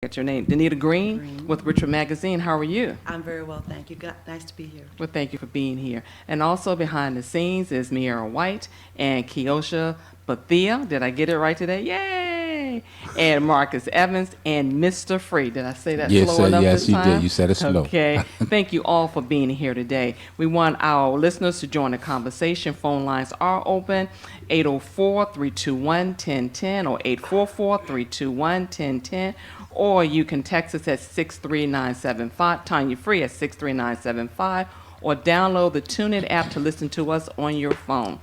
Get your name. Danita Green with Richard Magazine. How are you? I'm very well, thank you. Nice to be here. Well, thank you for being here. And also behind the scenes is Miera White and Keosha Bethia. Did I get it right today? Yay! And Marcus Evans and Mr. Free. Did I say that slow enough yes, this you time? did. You said it slow. Okay. Thank you all for being here today. We want our listeners to join the conversation. Phone lines are open. 804-321-1010 or 844-321-1010. Or you can text us at 63975, Tanya Free at 63975, or download the TuneIn app to listen to us on your phone.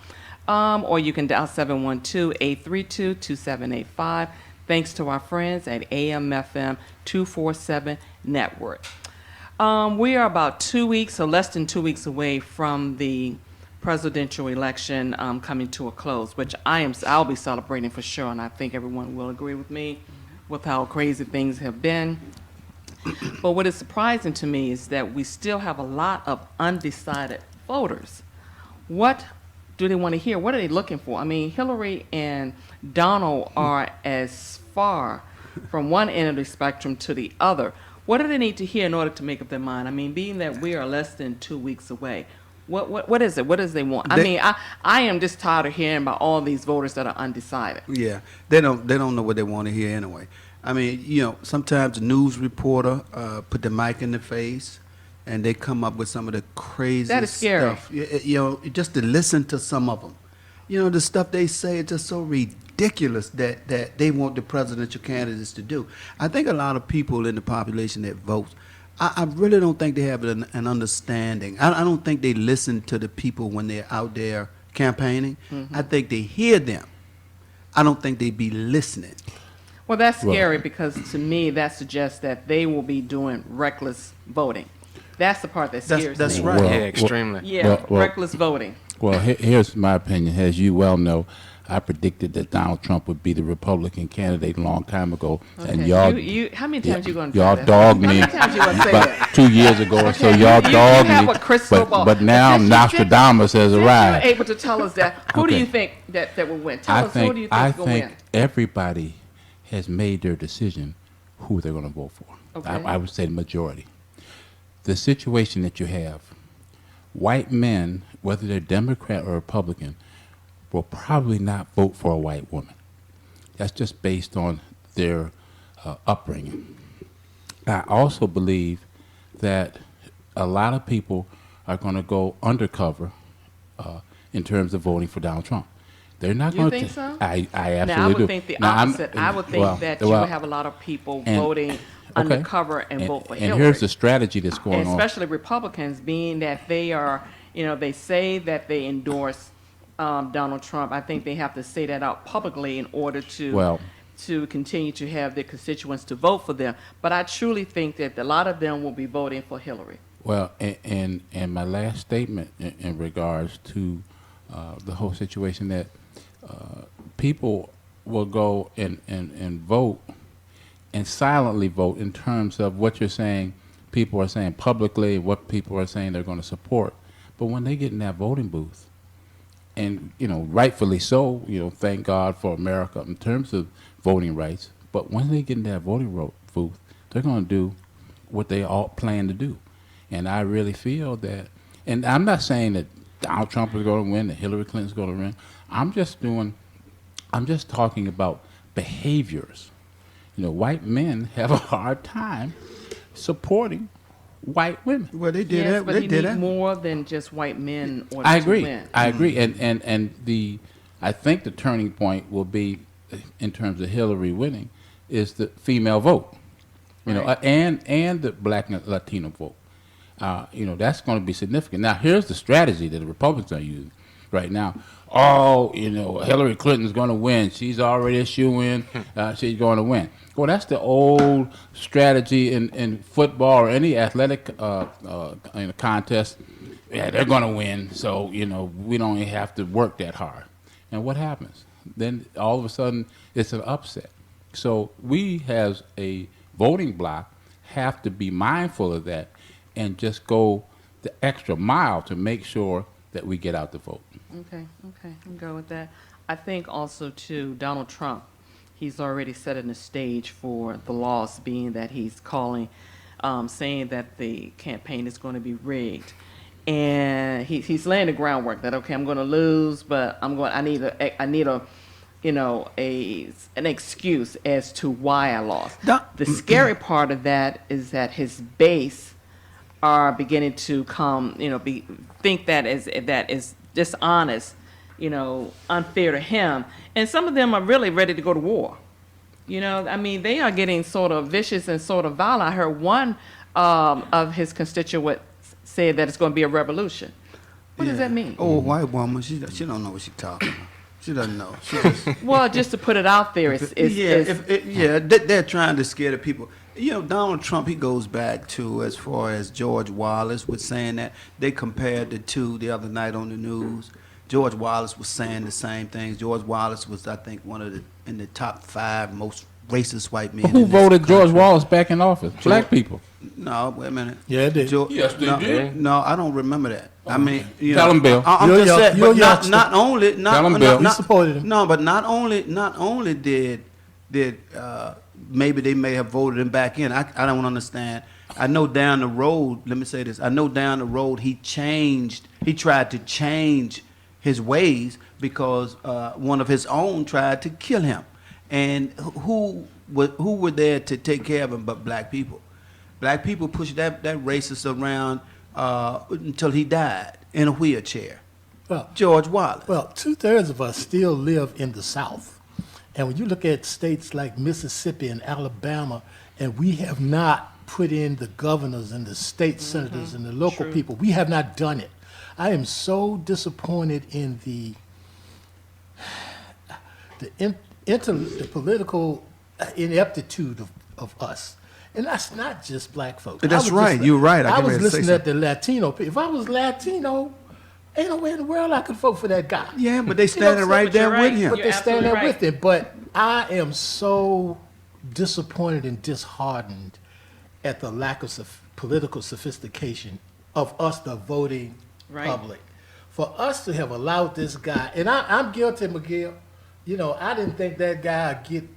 Or you can dial 712-832-2785. Thanks to our friends at AM/FM 247 Network. We are about 2 weeks, or less than 2 weeks away from the presidential election coming to a close, which I'll be celebrating for sure, and I think everyone will agree with me with how crazy things have been. But what is surprising to me is that we still have a lot of undecided voters. What do they want to hear? What are they looking for? I mean, Hillary and Donald are as far from one end of the spectrum to the other. What do they need to hear in order to make up their mind? I mean, being that we are less than 2 weeks away, what is it? What does they want? I mean, I am just tired of hearing about all these voters that are undecided. Yeah, they don't know what they want to hear anyway. I mean, sometimes a news reporter put the mic in the face, and they come up with some of the crazy That is scary. stuff. Just to listen to some of them, the stuff they say is just so ridiculous that they want the presidential candidates to do. I think a lot of people in the population that votes, I really don't think they have an understanding. I don't think they listen to the people when they're out there campaigning. I think they hear them. I don't think they be listening. Well, that's scary because to me that suggests that they will be doing reckless voting. That's the part that scares That's me. right. Well, Yeah, extremely. Yeah, reckless voting. Well, here's my opinion. As you well know, I predicted that Donald Trump would be the Republican candidate a long time ago, and Okay. y'all, How many times you going to y'all say that? dogged How me many times you going to say that? about 2 years ago or so. Okay, Y'all you dogged have me, a crystal ball. but now Since Nostradamus has Since arrived. you're able to tell us that, who do Okay. you think that will win? Tell us, who do you I think will win? think everybody has made their decision who they're going to vote for. Okay. I would say the majority. The situation that you have, white men, whether they're Democrat or Republican, will probably not vote for a white woman. That's just based on their upbringing. I also believe that a lot of people are going to go undercover in terms of voting for Donald Trump. They're not You going think to. so? I absolutely Now, I would do. think the Now, opposite. I would think that you would have a lot of people voting undercover and vote for Hillary. And here's the strategy that's going And on. especially Republicans, being that they are, they say that they endorse Donald Trump. I think they have to say that out publicly in order to continue to have their constituents to vote for them. But I truly think that a lot of them will be voting for Hillary. Well, and my last statement in regards to the whole situation, that people will go and vote and silently vote in terms of what you're saying, people are saying publicly, what people are saying they're going to support. But when they get in that voting booth, and, rightfully so, thank God for America in terms of voting rights, but when they get in that voting booth, they're going to do what they all plan to do. And I really feel that, and I'm not saying that Donald Trump is going to win, that Hillary Clinton is going to win. I'm just talking about behaviors. White men have a hard time supporting white women. Well, they did Yes, that. but They you did need that. more than just white men in order I to agree. win. I agree. And I think the turning point will be, in terms of Hillary winning, is the female vote. Right. And the black and Latino vote. That's going to be significant. Now, here's the strategy that the Republicans are using right now. Oh, Hillary Clinton's going to win. She's already a shoo-in. She's going to win. Well, that's the old strategy in football or any athletic contest. Yeah, they're going to win, so, we don't even have to work that hard. And what happens? Then all of a sudden, it's an upset. So we, as a voting bloc, have to be mindful of that and just go the extra mile to make sure that we get out the vote. Okay, I'll go with that. I think also, too, Donald Trump he's already setting the stage for the loss, being that he's calling, saying that the campaign is going to be rigged. And he's laying the groundwork that, okay, I'm going to lose, but I need a an excuse as to why I lost. The scary part of that is that his base are beginning to think that is dishonest, unfair to him, and some of them are really ready to go to war. They are getting sort of vicious and sort of violent. I heard one of his constituents say that it's going to be a revolution. What does that mean? Oh, a white woman, she don't know what she's talking about. She doesn't know. She just, Well, just to put it out there, they're trying to scare the people. Donald Trump, he goes back to as far as George Wallace was saying that. They compared the two the other night on the news. George Wallace was saying the same things. George Wallace was, I think, in the top 5 most racist white men. Who in this voted George country. Wallace back in office? Black people. No, wait a minute. Yeah, it did. Yes, they did. No, I don't remember that. I mean, Tell him, Bill. I'm You're just saying, you're but youngster. not only, Tell him, Bill. We supported him. No, but not only did maybe they may have voted him back in. I don't understand. I know down the road. Let me say this. I know down the road he tried to change his ways because one of his own tried to kill him, and who were there to take care of him but black people? Black people pushed that racist around until he died in a wheelchair. Well, George Wallace. Well, 2/3 of us still live in the South. And when you look at states like Mississippi and Alabama, and we have not put in the governors and the state senators and the local people, we have not done it. I am so disappointed in the political ineptitude of us. And that's not just black folks. That's I was right. listening- You're right. I I can was really say listening at the Latino people. If I was Latino, ain't no way in the world I could vote for that guy. Yeah, but they standing right there you're right. with him. But You're they stand there absolutely with it. But I am so disappointed and disheartened at the lack of political sophistication of us, the voting Right. public. For us to have allowed this guy, and I'm guilty, McGill. I didn't think that guy would get.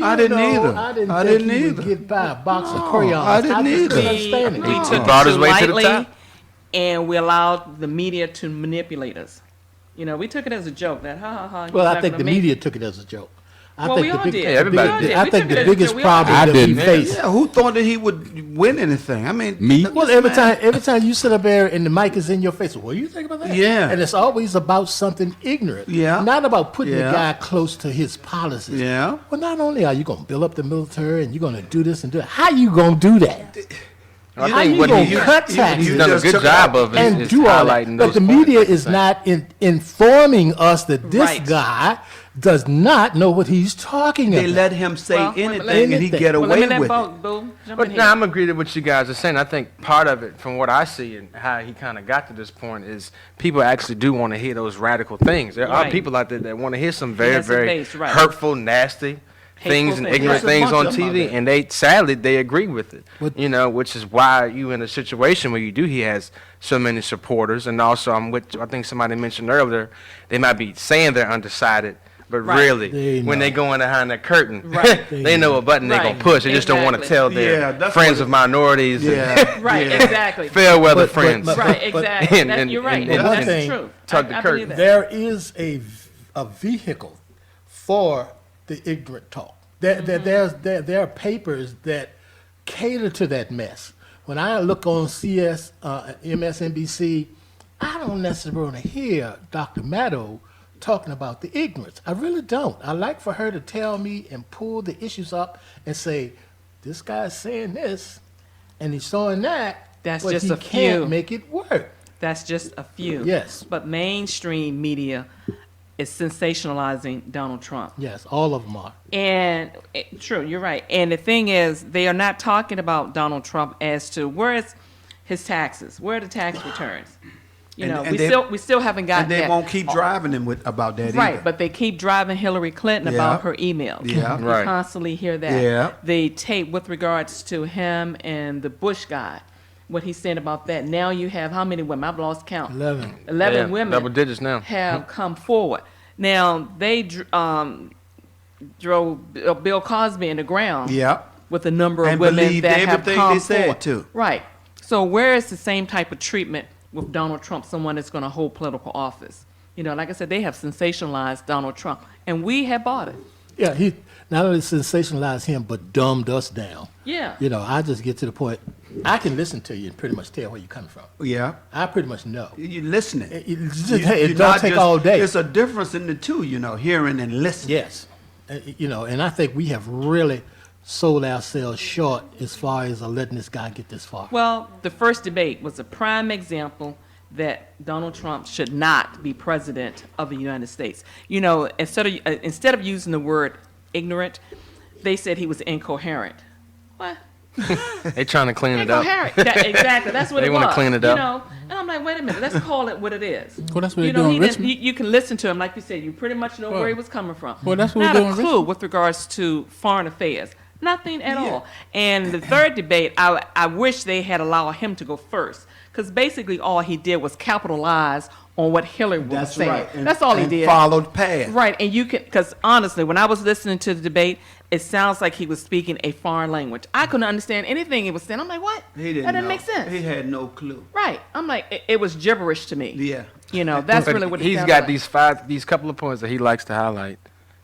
I didn't either. I didn't I think didn't he either. would get by a box of No, crayons. I didn't just either. couldn't understand it. We took Brought it his too way to the lightly, top. and we allowed the media to manipulate us. We took it as a joke that ha. Well, he's I not think gonna the make media it. took it as a joke. I Well, think we the all big, did. the Yeah, everybody big- did. I We think took the it as a biggest joke. We all problem did. that we I didn't. face. Yeah, who thought that he would win anything? I mean, Me? Well, every time you sit up there and the mic is in your face, what do you think about that? Yeah. And it's always about something ignorant. Yeah. Not about putting Yeah. the guy close to his policies. Yeah. Well, not only are you going to build up the military and you're going to do this and do that, how you going to do that? I How think you what gonna he's cut taxes? done a just good took job out of And is do all that. highlighting But those the points, media like is you're not informing us that this Right. guy does not know what he's talking they about. let him say Well, anything and he get Well, away let me with let it. Bo jump But in now here. I'm agreeing with what you guys are saying. I think part of it, from what I see and how he kind of got to this point, is people actually do want to hear those radical things. There are Right. people out there that want to hear some He very, has a very base, right. hurtful, nasty things and things. ignorant There's a things bunch on of 'em out TV, there. and sadly they agree with it. What- Which is why you in a situation where he has so many supporters, and also I think somebody mentioned earlier, they might be saying they're undecided. But Right. really, They when know. they go in behind the curtain, Right. they know what button they're Right. going to push. They just don't want to Exactly. tell their Yeah, that's friends what of minorities Yeah. Right, yeah. exactly. and fair weather But- friends. but- Right, exactly. You're right. and- one That's thing, true. tug the I curtain. believe that. There is a vehicle for the ignorant talk. There are papers that cater to that mess. When I look on MSNBC, I don't necessarily want to hear Dr. Maddow talking about the ignorance. I really don't. I like for her to tell me and pull the issues up and say, this guy's saying this and he's showing that, That's but just he a can't few. make it work. That's just a few. Yes. But mainstream media is sensationalizing Donald Trump. Yes, all of them are. And true, you're right. And the thing is, they are not talking about Donald Trump as to where is his taxes, where are the tax returns. And we they- still haven't gotten And they that. won't keep driving him about that Right, either. but they keep driving Hillary Clinton Yeah. about her emails. Yeah. You Right. constantly hear that. Yeah. The tape with regards to him and the Bush guy, what he said about that. Now you have how many women? I've lost count. 11. 11 Yeah, women double digits now. have come forward. Now drove Bill Cosby in the ground. Yeah. With a number of And women believed that have everything come they said, forward. too. Right. So where is the same type of treatment with Donald Trump, someone that's going to hold political office? You know, like I said, they have sensationalized Donald Trump, and we have bought it. Yeah, he not only sensationalized him, but dumbed us down. Yeah. You know, I just get to the point, I can listen to you and pretty much tell where you're coming from. Yeah. I pretty much know. You're listening. It don't take all day. There's a difference in the two, hearing and listening. Yes. And I think we have really sold ourselves short as far as letting this guy get this far. Well, the first debate was a prime example that Donald Trump should not be president of the United States. You know, instead of using the word ignorant, they said he was incoherent. What? They trying to clean it up. Incoherent. Exactly. That's what They it was. wanna clean it up. You know, and I'm like, wait a minute. Let's call it what it is. Well, that's what you they're know, doing in Richmond. you can listen to him, like you said. You pretty much know where he was coming from. Well, that's what Not we're doing a in clue Richmond. with regards to foreign affairs. Nothing at all. And the third debate, I wish they had allowed him to go first, because basically all he did was capitalize on what Hillary was That's saying. right. That's all he and did. Followed past. Right, and you can, because honestly, when I was listening to the debate, it sounds like he was speaking a foreign language. I couldn't understand anything he was saying. I'm like, what? He didn't that didn't know. make sense. He had no clue. Right. I'm like, it was gibberish to me. Yeah. You know, that's But really what it he's sounded got like. these couple of points that he likes to highlight.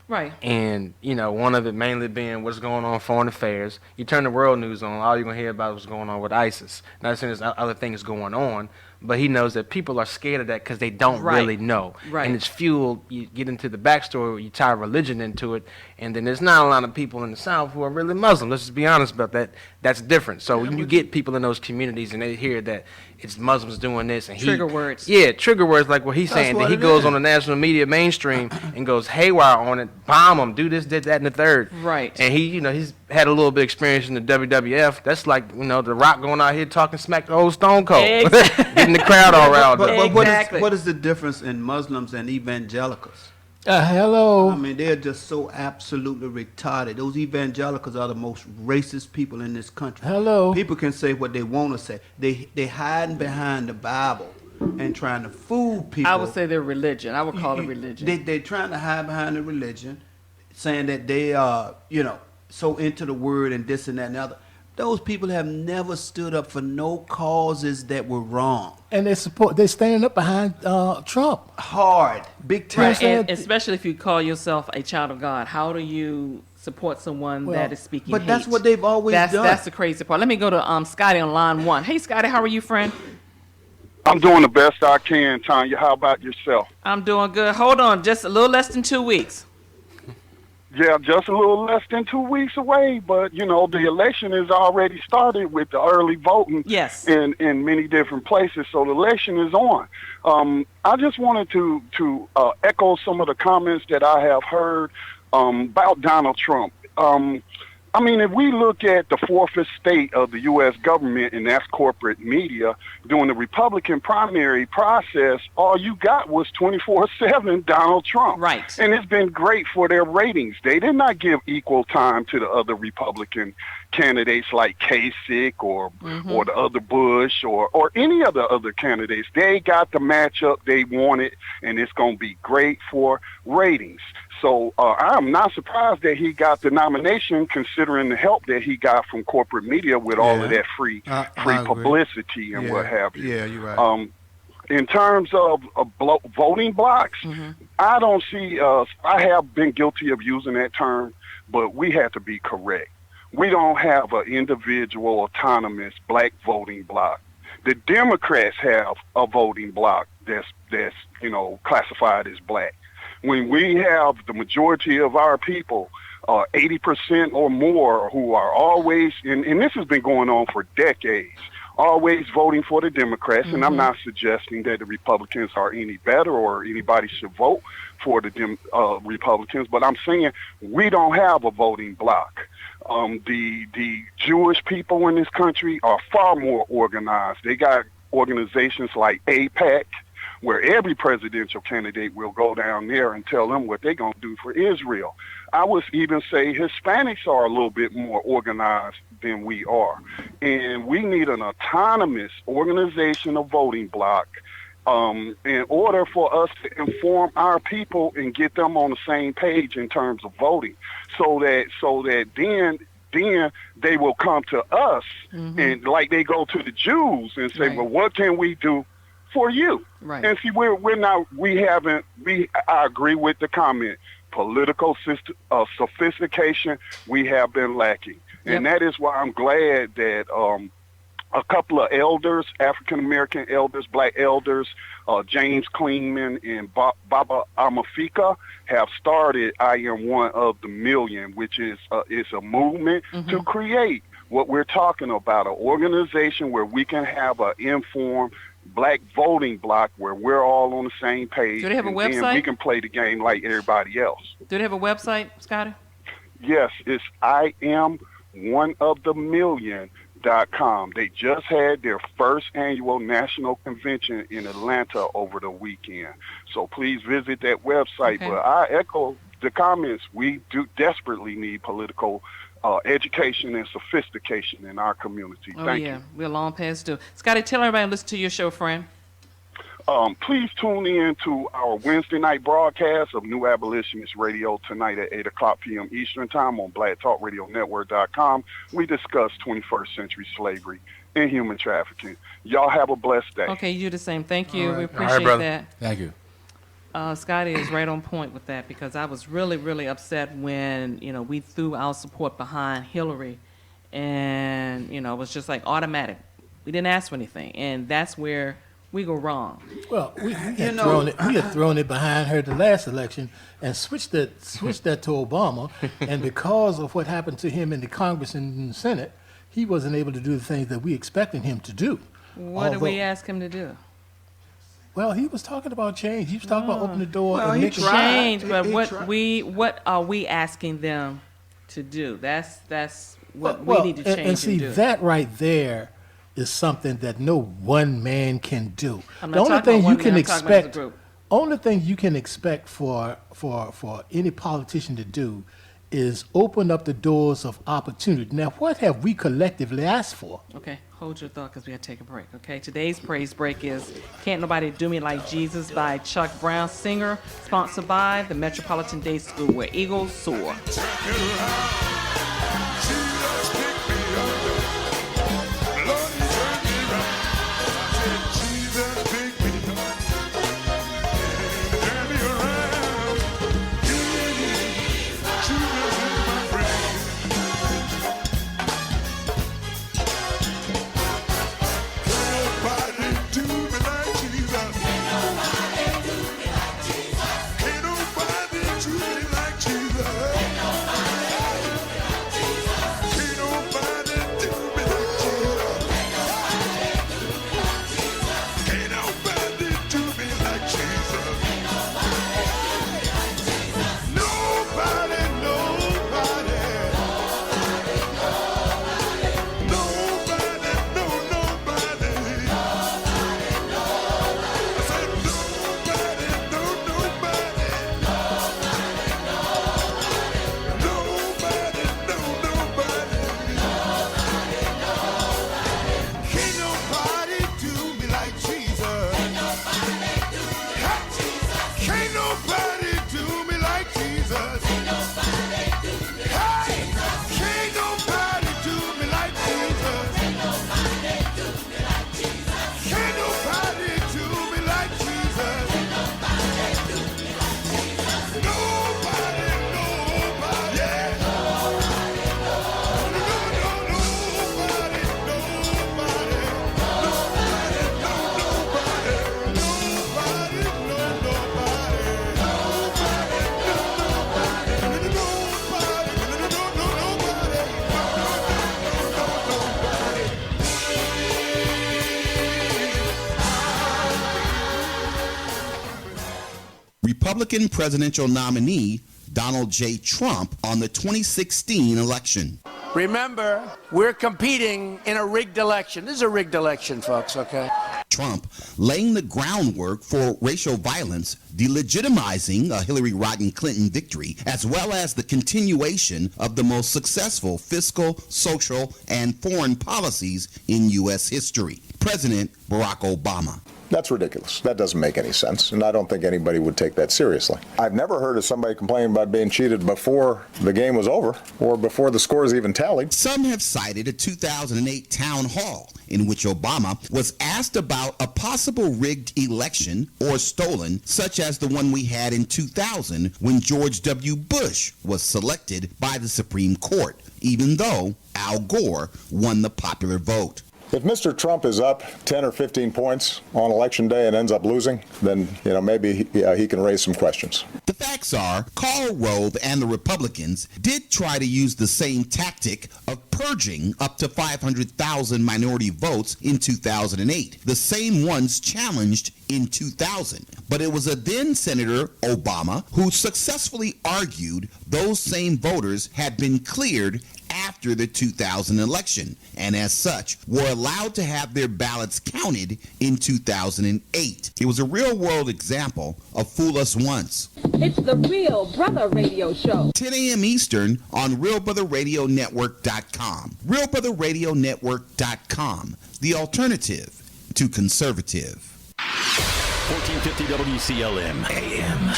Right. And, one of it mainly being what's going on in foreign affairs. You turn the world news on, all you're going to hear about is what's going on with ISIS. Not saying there's other things going on, but he knows that people are scared of that because they don't Right. really know. Right. And it's fueled, you get into the backstory, you tie religion into it, and then there's not a lot of people in the South who are really Muslim. Let's just be honest about that. That's different. So when you get people in those communities and they hear that it's Muslims doing this and Trigger words. Yeah, trigger words like what he's That's saying. what Then he it goes is. on the national media mainstream and goes haywire on it, bomb them, do this, that, and the third. Right. And he, he's had a little bit of experience in the WWF. That's like, The Rock going out here talking smack to old Stone Cold. Exactly. Getting the crowd all riled But, up. but Exactly. what is the difference in Muslims and evangelicals? Hello. I mean, they're just so absolutely retarded. Those evangelicals are the most racist people in this country. Hello. People can say what they want to say. They hiding behind the Bible and trying to fool people. I would say they're religion. I would call it religion. They're trying to hide behind the religion, saying that they are, so into the word and this and that and the other. Those people have never stood up for no causes that were wrong. And they're standing up behind Trump. Hard, big time. Right, and said- especially if you call yourself a child of God, how do you support someone Well, that is speaking but hate? that's what they've always done. That's the crazy part. Let me go to Scotty on line 1. Hey, Scotty, how are you, friend? I'm doing the best I can, Tanya. How about yourself? I'm doing good. Hold on, just a little less than 2 weeks. Yeah, just a little less than 2 weeks away, but the election has already started with the early voting. Yes. In many different places, so the election is on. I just wanted to echo some of the comments that I have heard about Donald Trump. I mean, if we look at the fourth estate of the U.S. government, and that's corporate media, during the Republican primary process, all you got was 24/7 Donald Trump. Right. And it's been great for their ratings. They did not give equal time to the other Republican candidates like Kasich or the other Bush or any of the other candidates. They got the matchup they wanted, and it's going to be great for ratings. So I'm not surprised that he got the nomination, considering the help that he got from corporate media with all of that free I agree. publicity and what have you. Yeah, you're right. In terms of voting blocks, I don't see us. I have been guilty of using that term, but we have to be correct. We don't have an individual autonomous black voting block. The Democrats have a voting block that's classified as black. When we have the majority of our people, 80% or more, who are always, and this has been going on for decades, always voting for the Democrats, and I'm not suggesting that the Republicans are any better or anybody should vote for the Republicans, but I'm saying we don't have a voting block. The Jewish people in this country are far more organized. They got organizations like AIPAC, where every presidential candidate will go down there and tell them what they're going to do for Israel. I would even say Hispanics are a little bit more organized than we are. And we need an autonomous organization of voting bloc in order for us to inform our people and get them on the same page in terms of voting, so that then they will come to us and like they go to the Jews and say, Right. well, what can we do for you? Right. And see, I agree with the comment. Political sophistication, we have been lacking. And Yep. that is why I'm glad that a couple of elders, African-American elders, black elders, James Klingman and Baba Amafika, have started I Am One of the Million, which is a movement to create what we're talking about, an organization where we can have an informed black voting block where we're all on the same page. Do they have a and then website? we can play the game like everybody else. Do they have a website, Scotty? Yes, it's IamOneOfTheMillion.com. They just had their first annual national convention in Atlanta over the weekend. So please visit that website. Okay. But I echo the comments. We do desperately need political education and sophistication in our community. Oh, Thank yeah. you. We're long past due. Scotty, tell everybody to listen to your show, friend. Please tune in to our Wednesday night broadcast of New Abolitionist Radio tonight at 8 o'clock p.m. Eastern Time on BlackTalkRadioNetwork.com. We discuss 21st century slavery and human trafficking. Y'all have a blessed day. Okay, you do the same. Thank you. All right. We All right, appreciate brother. that. Thank you. Scotty is right on point with that because I was really, really upset when, we threw our support behind Hillary and, it was just like automatic. We didn't ask for anything. And that's where we go wrong. Well, we had thrown it behind her the last election and switched that to Obama. And because of what happened to him in the Congress and in the Senate, he wasn't able to do the things that we expected him to do. What did we ask him to do? Well, he was talking about change. He was talking about opening the door Well, and he making tried. Change, but He what tried. what are we asking them to do? That's what Well, we need to change and see, do. that right there is something that no one man can do. I'm The not only talking thing about you one can man, I'm talking about as a expect, group. only thing you can expect for any politician to do is open up the doors of opportunity. Now, what have we collectively asked for? Okay, hold your thought because we got to take a break. Okay, today's praise break is "Can't Nobody Do Me Like Jesus" by Chuck Brown, singer, sponsored by the Metropolitan Day School, where eagles soar. Republican presidential nominee Donald J. Trump on the 2016 election. Remember, we're competing in a rigged election. This is a rigged election, folks, okay? Trump laying the groundwork for racial violence, delegitimizing a Hillary Rodham Clinton victory, as well as the continuation of the most successful fiscal, social, and foreign policies in U.S. history. President Barack Obama. That's ridiculous. That doesn't make any sense, and I don't think anybody would take that seriously. I've never heard of somebody complaining about being cheated before the game was over or before the scores even tallied. Some have cited a 2008 town hall in which Obama was asked about a possible rigged election or stolen, such as the one we had in 2000 when George W. Bush was selected by the Supreme Court, even though Al Gore won the popular vote. If Mr. Trump is up 10 or 15 points on election day and ends up losing, then maybe he can raise some questions. The facts are, Karl Rove and the Republicans did try to use the same tactic of purging up to 500,000 minority votes in 2008, the same ones challenged in 2000. But it was a then Senator Obama who successfully argued those same voters had been cleared after the 2000 election, and as such were allowed to have their ballots counted in 2008. It was a real-world example of fool us once. It's the Real Brother Radio Show. 10 a.m. Eastern on RealBrotherRadioNetwork.com. RealBrotherRadioNetwork.com, the alternative to conservative. 1450 WCLM AM.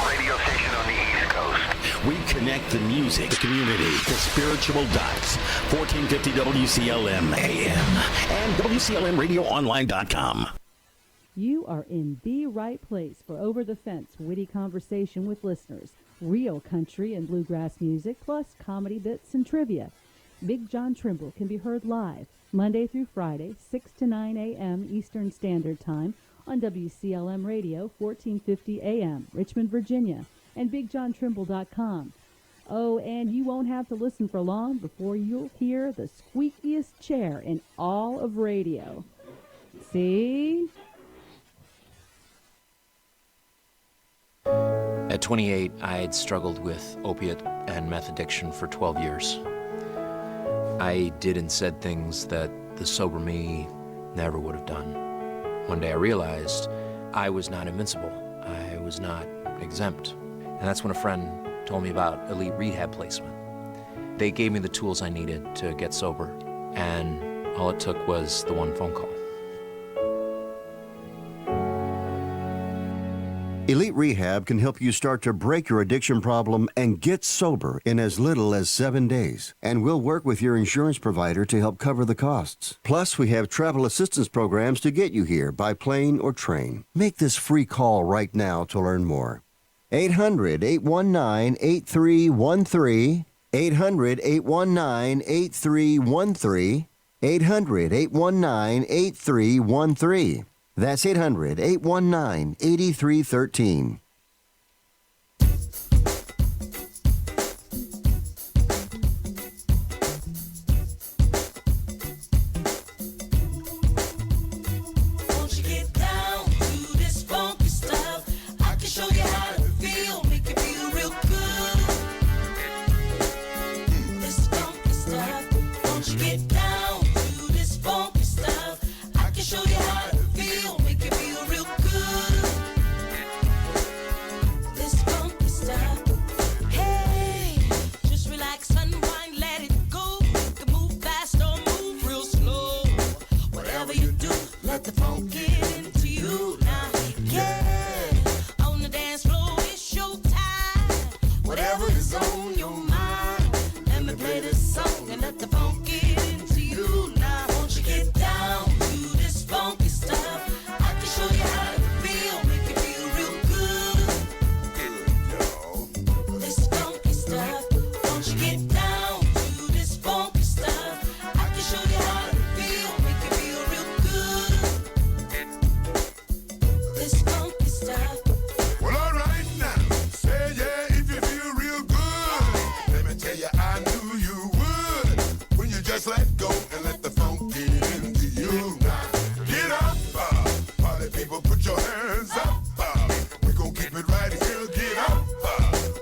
Radio station on the East Coast. We connect the music, the community, the spiritual dots. 1450 WCLM AM and WCLMRadioOnline.com. You are in the right place for Over the Fence, witty conversation with listeners, real country and bluegrass music, plus comedy bits and trivia. Big John Trimble can be heard live Monday through Friday, 6 to 9 a.m. Eastern Standard Time on WCLM Radio, 1450 AM, Richmond, Virginia, and BigJohnTrimble.com. Oh, and you won't have to listen for long before you'll hear the squeakiest chair in all of radio. See? At 28, I had struggled with opiate and meth addiction for 12 years. I did and said things that the sober me never would have done. One day I realized I was not invincible. I was not exempt. And that's when a friend told me about elite rehab placement. They gave me the tools I needed to get sober, and all it took was the one phone call. Elite Rehab can help you start to break your addiction problem and get sober in as little as 7 days. And we'll work with your insurance provider to help cover the costs. Plus, we have travel assistance programs to get you here by plane or train. Make this free call right now to learn more. 800-819-8313. 800-819-8313. 800-819-8313. That's 800-819-8313. Won't you get down to this funky stuff? I can show you how to feel, make you feel real good. This funky stuff. Won't you get down to this funky stuff? I can show you how to feel, make you feel real good. This funky stuff. Hey, just relax, unwind, let it go. You can move fast or move real slow. Whatever you do, let the funk get into you now. Yeah, on the dance floor it's showtime. Whatever is on your mind, let me play this song and let the funk get into you now. Won't you get down to this funky stuff? I can show you how to feel, make you feel real good. This funky stuff. Won't you get down to this funky stuff? I can show you how to feel, make you feel real good. This funky stuff. Well, all right now. Say yeah if you feel real good. Let me tell you, I knew you would. When you just let go and let the funk get into you now. Get up, party people, put your hands up. We gon' keep it right here, get up.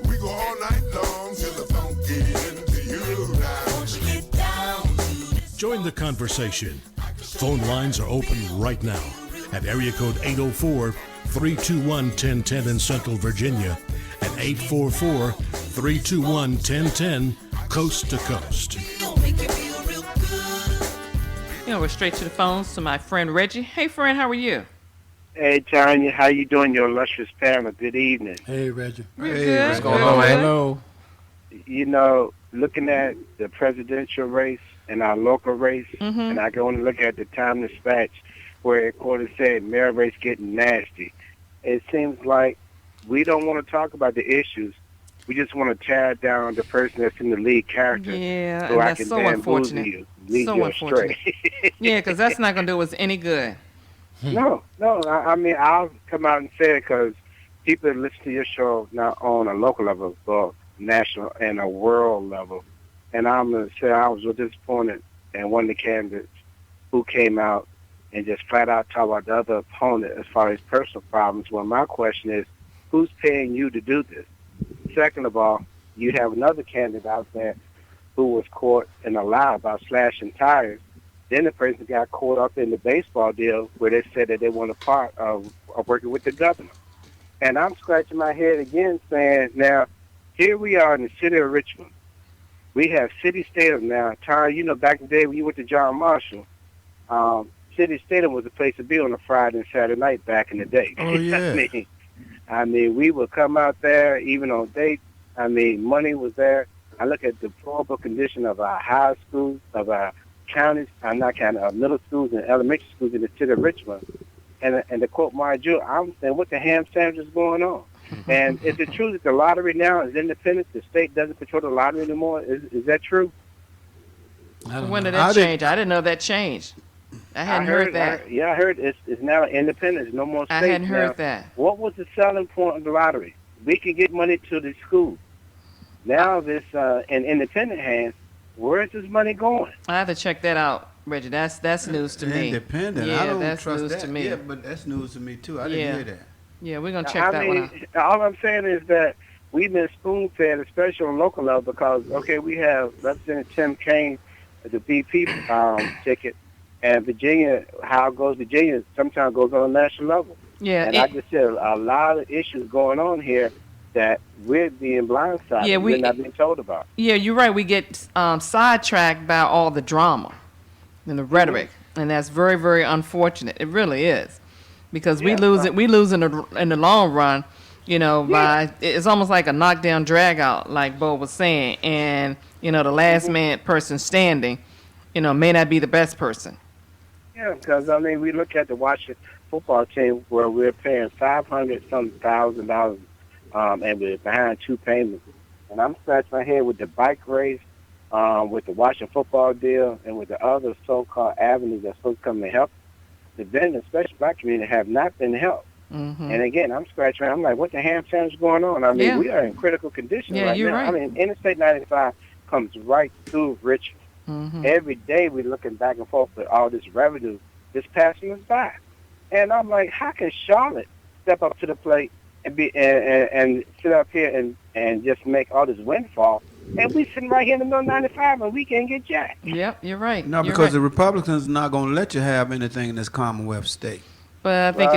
We go all night long till the funk get into you now. Won't you get down to this? Join the conversation. Phone lines are open right now at area code 804-321-1010 in Central Virginia and 844-321-1010 coast to coast. You We're going to go straight to the phones to my friend Reggie. Hey, friend, how are you? Hey, Tanya, how you doing, your illustrious panel? Good evening. Hey, Reggie. We're Hey, good. what's Good, going on, good. man? Hello. You know, looking at the presidential race and our local race, and I go and look at the Time Dispatch where it quoted said, mayor race getting nasty. It seems like we don't want to talk about the issues. We just want to tear down the person that's in the lead character. Yeah, so and I that's can so bamboozle unfortunate. you, lead So you unfortunate. astray. Yeah, because that's not going to do us any good. No. I mean, I'll come out and say it because people that listen to your show not on a local level, but national and a world level. And I'm going to say I was disappointed in one of the candidates who came out and just flat out talk about the other opponent as far as personal problems. Well, my question is, who's paying you to do this? Second of all, you have another candidate out there who was caught in a lie about slashing tires. Then the person got caught up in the baseball deal where they said that they want a part of working with the governor. And I'm scratching my head again saying, now, here we are in the city of Richmond. We have city stadium now. Tara, you know, back in the day when you went to John Marshall, city stadium was a place to be on a Friday and Saturday night back in the day. Oh, yeah. I mean, we would come out there even on dates. I mean, money was there. I look at the deplorable condition of our high schools, of our counties, I'm not counting middle schools and elementary schools in the city of Richmond. And to quote my Jew, I'm saying, what the ham sandwich is going on? And is it true that the lottery now is independent? The state doesn't control the lottery anymore? Is that true? When did that change? I didn't know that changed. I hadn't heard that. I heard it's now independent. It's no more state. I hadn't heard now. that. What was the selling point of the lottery? We could get money to the school. Now this in independent hands, where is this money going? I have to check that out, Reggie. That's news to me. Independent. Yeah, I don't that's trust news that. to me. Yeah, but that's news to me too. I didn't hear that. Yeah, we're gonna check that one out. All I'm saying is that we've been spoon-fed, especially on local level, because we have Representative Tim Kaine, the BP ticket, and Virginia. How it goes Virginia sometimes goes on a national level. Yeah, and I just said a lot of issues going on here that we're being blindsided. Yeah, we're not being told about. Yeah, you're right. We get sidetracked by all the drama and the rhetoric, and that's very, very unfortunate. It really is, because we lose it. We lose in the long run. You know, by it's almost like a knockdown, drag out, like Bo was saying, and the last man person standing, may not be the best person. Yeah, because we look at the Washington football team where we're paying $500,000, and we're behind two payments. And I'm scratching my head with the bike race, with the Washington football deal, and with the other so-called avenues that's supposed to come to help. The vendors, especially black community, have not been helped. Mm-hmm. And again, I'm scratching. I'm like, what the ham sandwich is going on? We are in critical condition right you're now. right. Interstate 95 comes right through Richmond. Mm-hmm. Every day we're looking back and forth with all this revenue just passing us by. And I'm like, how can Charlotte step up to the plate and be and sit up here and just make all this windfall? And we sitting right here in the middle of 95 and we can't get jack. Yep, you're right. No, because the Republicans are not going to let you have anything in this Commonwealth state. But I think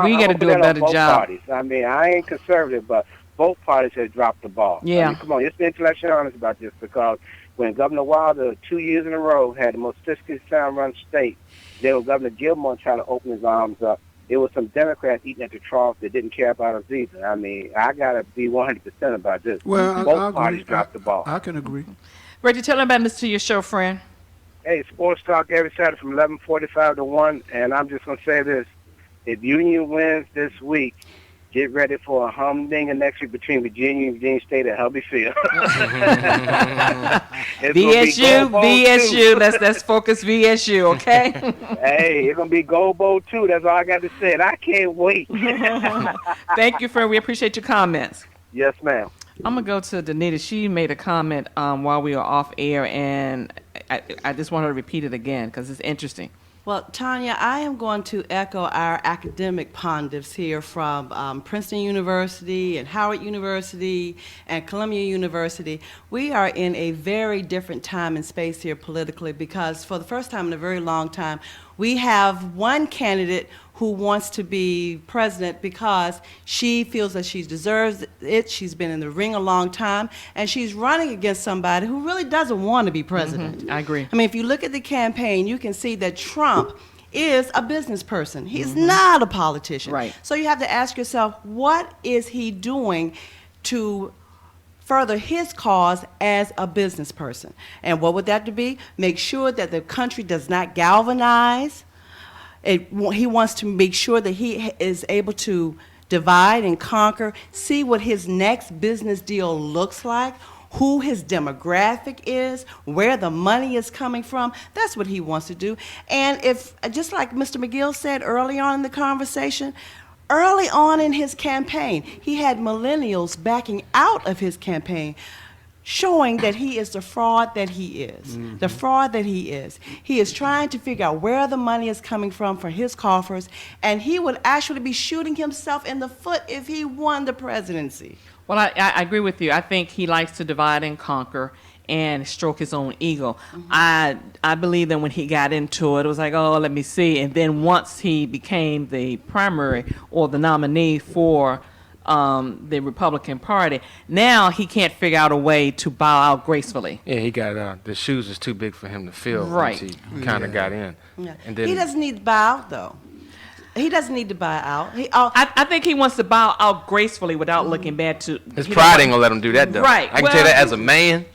we got to do a better job. Parties. I ain't conservative, but both parties have dropped the ball. Yeah. Come on, let's be intellectually honest about this, because when Governor Wilder 2 years in a row had the most fiscally sound run state, then when Governor Gilmore tried to open his arms up, it was some Democrats eating at the trough that didn't care about us either. I got to be 100% about this. Well, both parties dropped the ball. I can agree. Reggie, tell them about this to your show, friend. Hey, sports talk every Saturday from 11:45 to 1, and I'm just going to say this. If Union wins this week, get ready for a humdinger next week between Virginia and Virginia State at Hubby Field. VSU. Let's focus VSU, okay? Hey, it's gonna be Go Bowl 2. That's all I got to say. And I can't wait. Thank you, friend. We appreciate your comments. Yes, ma'am. I'm gonna go to Danita. She made a comment while we were off air, and I just want her to repeat it again because it's interesting. Well, Tanya, I am going to echo our academic pontiffs here from Princeton University and Howard University and Columbia University. We are in a very different time and space here politically, because for the first time in a very long time, We have one candidate who wants to be president because she feels that she deserves it. She's been in the ring a long time, and she's running against somebody who really doesn't want to be president. I agree. I mean, if you look at the campaign, you can see that Trump is a business person. He's not a politician. Right. So you have to ask yourself, what is he doing to further his cause as a business person? And what would that be? Make sure that the country does not galvanize. He wants to make sure that he is able to divide and conquer, see what his next business deal looks like, who his demographic is, where the money is coming from. That's what he wants to do. And if, just like Mr. McGill said early on in the conversation, early on in his campaign, he had millennials backing out of his campaign, showing that he is the fraud that he is. The fraud that he is. He is trying to figure out where the money is coming from for his coffers, and he would actually be shooting himself in the foot if he won the presidency. Well, I agree with you. I think he likes to divide and conquer and stroke his own ego. I believe that when he got into it, it was like, oh, let me see. And then once he became the primary or the nominee for the Republican Party, now he can't figure out a way to bow out gracefully. Yeah, he got the shoes is too big for him to fill. Right. Once he kind of got in. Yeah. And then He doesn't need to bow out, though. He doesn't need to bow out. I think he wants to bow out gracefully without looking bad to his pride ain't gonna let him do that though. Right. I can tell you that as a man,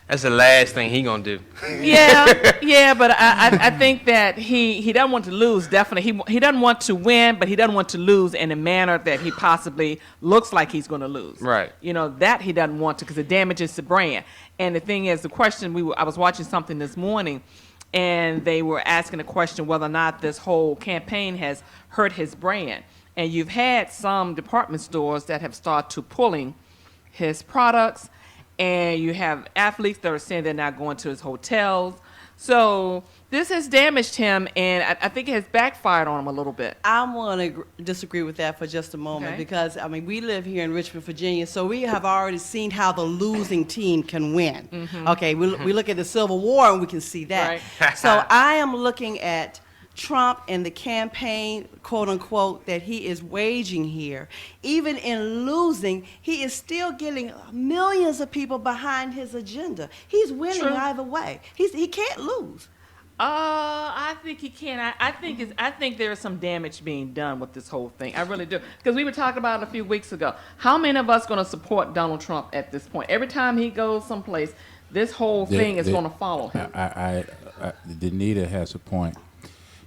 that's the last thing he gonna do. Yeah, but I think that he doesn't want to lose. Definitely, he doesn't want to win, but he doesn't want to lose in a manner that he possibly looks like he's going to lose. Right. You know that he doesn't want to because it damages the brand. And the thing is, the question I was watching something this morning, and they were asking a question whether or not this whole campaign has hurt his brand. And you've had some department stores that have started to pulling his products, and you have athletes that are saying they're not going to his hotels. So this has damaged him, and I think it has backfired on him a little bit. I want to disagree with that for just a moment Okay. because, I mean, we live here in Richmond, Virginia, so we have already seen how the losing team can win. Okay, we look at the Civil War and we can see that. Right. So I am looking at Trump and the campaign, quote unquote, that he is waging here. Even in losing, he is still getting millions of people behind his agenda. He's winning True. either way. He can't lose. I think he can. I think there is some damage being done with this whole thing. I really do. Because we were talking about it a few weeks ago. How many of us going to support Donald Trump at this point? Every time he goes someplace, this whole thing is going to follow him. Danita has a point.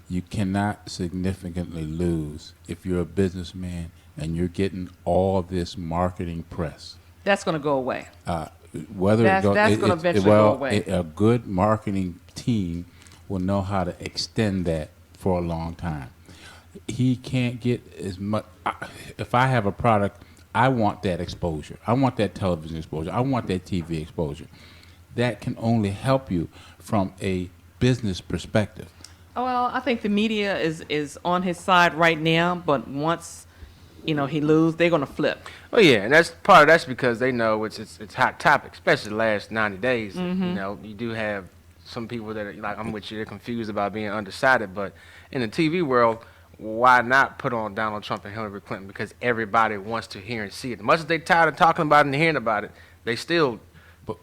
You cannot significantly lose if you're a businessman and you're getting all this marketing press. That's going to go away. That's going to eventually go away. A good marketing team will know how to extend that for a long time. He can't get as much. If I have a product, I want that exposure. I want that television exposure. I want that TV exposure. That can only help you from a business perspective. Well, I think the media is on his side right now, but once he loses, they're going to flip. Well, yeah, and that's because they know it's hot topic, especially the last 90 days. You know, you do have some people that are like, I'm with you, they're confused about being undecided, but in the TV world, why not put on Donald Trump and Hillary Clinton? Because everybody wants to hear and see it. As much as they're tired of talking about it and hearing about it, they still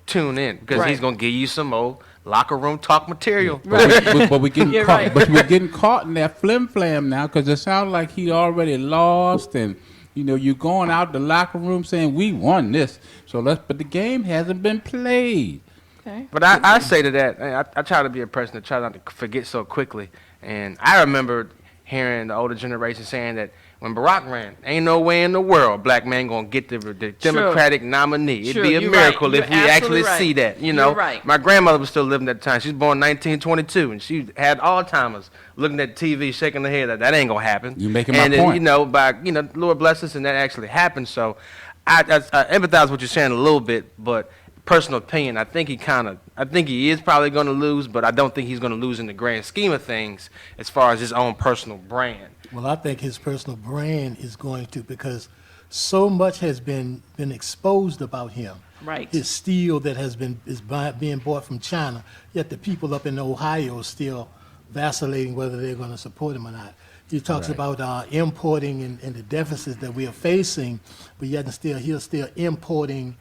tune in because he's going to give you some old locker room talk material. But we're getting caught. Right. But we're getting caught in that flim flam now because it sounds like he already lost, and you're going out the locker room saying we won this. But the game hasn't been played. Okay. But I say to that, I try to be a person that tries not to forget so quickly. And I remember hearing the older generation saying that when Barack ran, ain't no way in the world a black man gonna get the Democratic nominee. It'd be a miracle if we actually see that. You're right. My grandmother was still living at the time. She was born in 1922, and she had Alzheimer's, looking at TV, shaking her head. That ain't gonna happen. You making my point. And Lord bless us, and that actually happened. So I empathize with what you're saying a little bit, but personal opinion, I think he is probably going to lose, but I don't think he's going to lose in the grand scheme of things as far as his own personal brand. Well, I think his personal brand is going to, because so much has been exposed about him. Right. His steel that is being bought from China, yet the people up in Ohio still vacillating whether they're going to support him or not. He talks Right. about importing and the deficits that we are facing, but yet he's still importing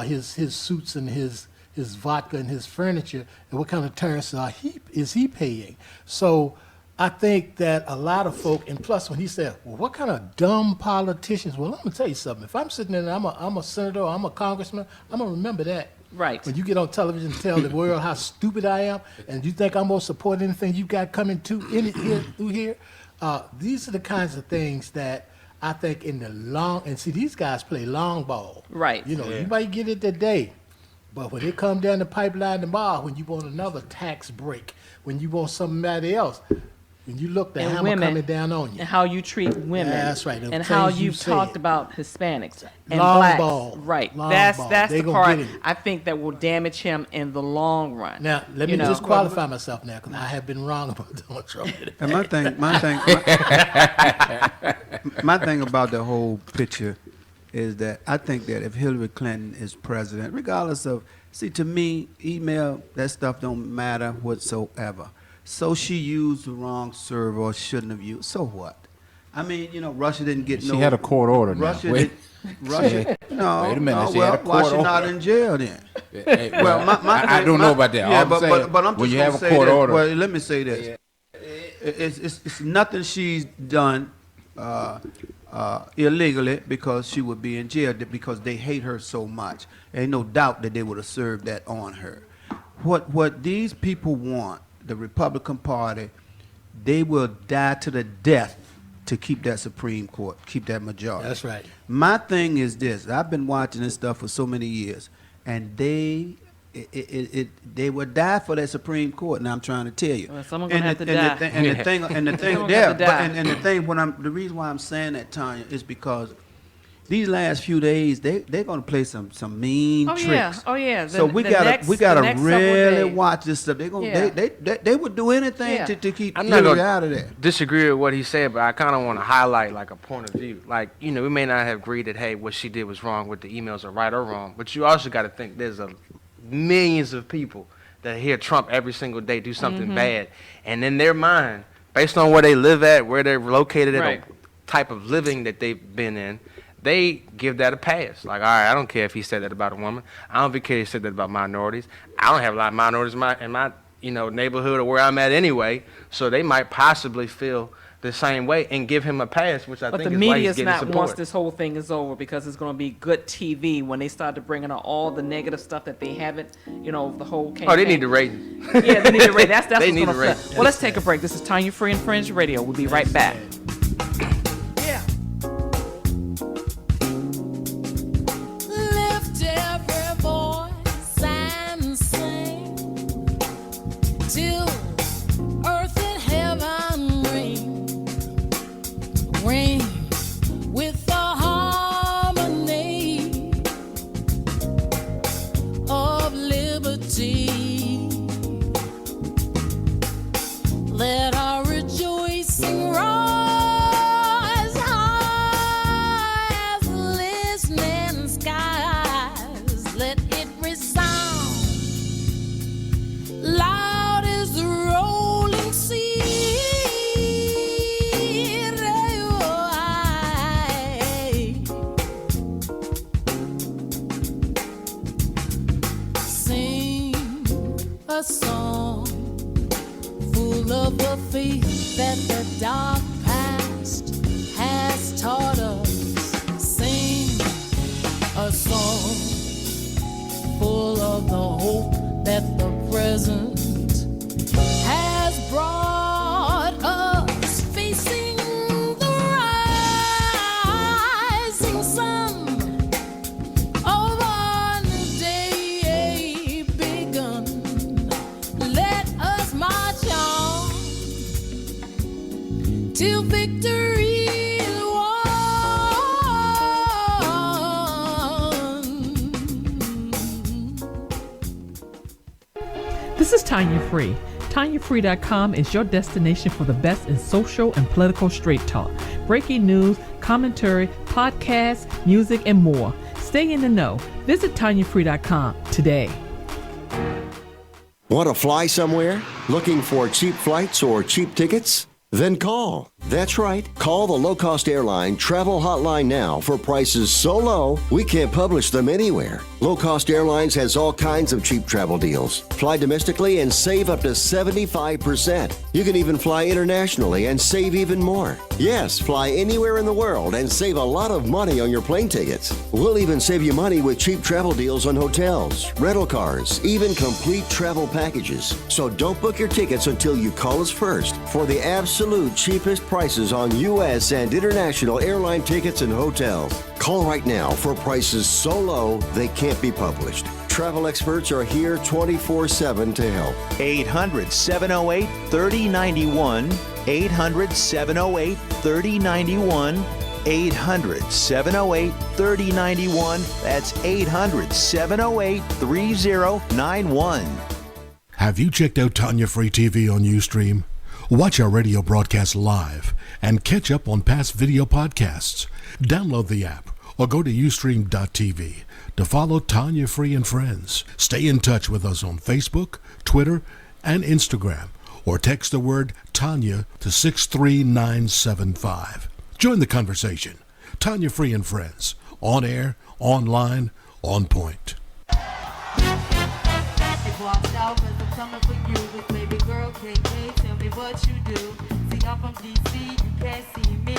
his suits and his vodka and his furniture, and what kind of tariffs is he paying? So I think that a lot of folk, and plus when he said, well, what kind of dumb politicians? Well, I'm going to tell you something. If I'm sitting there and I'm a senator, I'm a congressman, I'm going to remember that. Right. When you get on television and tell the world how stupid I am, and you think I'm going to support anything you got coming through here, these are the kinds of things that I think in the long, and see, these guys play long ball. Right. You know, you might get it today, but when it come down the pipeline tomorrow, when you want another tax break, when you want somebody else, when you look, the And hammer women, coming down on you. and how you treat women. That's right. The And how things you you've talked said. about Hispanics and Long blacks. ball. Right. Long That's ball. that's They the gonna part get him. I think that will damage him in the long run. Now, let You me know. just qualify myself now, because I have been wrong about Donald Trump. And my thing about the whole picture is that I think that if Hillary Clinton is president, regardless of, see, to me, email, that stuff don't matter whatsoever. So she used the wrong server or shouldn't have used. So what? I mean, you know, Russia didn't get She no. had a court order now. Russia Wait. Russia. No, Wait a minute, no, she well, had a why court she not order. in jail then? Hey, Well, I don't know about that. Yeah, All I'm saying, but I'm when just you gonna have a say court that, order. Well, let me say this. It's nothing she's done illegally because she would be in jail because they hate her so much. Ain't no doubt that they would have served that on her. What these people want, the Republican Party, they will die to the death to keep that Supreme Court, keep that majority. That's right. My thing is this: I've been watching this stuff for so many years, and they would die for that Supreme Court. Now I'm trying to tell you. Well, someone gonna have to die. And the thing, Someone yeah, have to die. and the thing, the reason why I'm saying that, Tanya, is because these last few days they're gonna play some mean Oh, tricks. yeah. Oh, yeah. So The we next gotta several really days. watch this stuff. They gonna Yeah. they would do anything Yeah. to keep I'm not Hillary gonna out of there. disagree with what he said, but I kind of want to highlight like a point of view. Like, you know, we may not have agreed that, hey, what she did was wrong, what the emails are right or wrong, but you also got to think there's millions of people that hear Trump every single day do something bad, and in their mind, based on where they live at, where they're located at, Right. a type of living that they've been in, they give that a pass. Like, all right, I don't care if he said that about a woman. I don't care if he said that about minorities. I don't have a lot of minorities in my neighborhood or where I'm at anyway, so they might possibly feel the same way and give him a pass, which I But think the is why media he's is getting not support. once this whole thing is over, because it's going to be good TV when they start to bring in all the negative stuff that they haven't, the whole campaign. Oh, they need the ratings. Yeah, they need the ratings. That's They what's need going the to ratings. Well, let's take a break. This is Tanya Free and Friends Radio. We'll be right back. Lift every voice and sing till earth and heaven ring with the harmony of liberty. Let our rejoicing rise high as listening skies. Let it resound loud as the rolling sea. Sing a song full of the faith that the dark past has taught us. Sing a song full of the hope that the present has brought us. Facing the rising sun of our new day begun. Let us march on till victory is won. This is Tanya Free. TanyaFree.com is your destination for the best in social and political straight talk, breaking news, commentary, podcasts, music, and more. Stay in the know. Visit TanyaFree.com today. Want to fly somewhere? Looking for cheap flights or cheap tickets? Then call. That's right. Call the low-cost airline travel hotline now for prices so low we can't publish them anywhere. Low-cost airlines has all kinds of cheap travel deals. Fly domestically and save up to 75%. You can even fly internationally and save even more. Yes, fly anywhere in the world and save a lot of money on your plane tickets. We'll even save you money with cheap travel deals on hotels, rental cars, even complete travel packages. So don't book your tickets until you call us first for the absolute cheapest prices on U.S. and international airline tickets and hotels. Call right now for prices so low they can't be published. Travel experts are here 24/7 to help. 800-708-3091. 800-708-3091. 800-708-3091. That's 800-708-3091. Have you checked out Tanya Free TV on Ustream? Watch our radio broadcast live and catch up on past video podcasts. Download the app or go to ustream.tv to follow Tanya Free and Friends. Stay in touch with us on Facebook, Twitter, and Instagram, or text the word Tanya to 63975. Join the conversation. Tanya Free and Friends. On air, online, on point. Coming for you, this baby girl KK, tell me what you do. See, I'm from DC, you can't see me.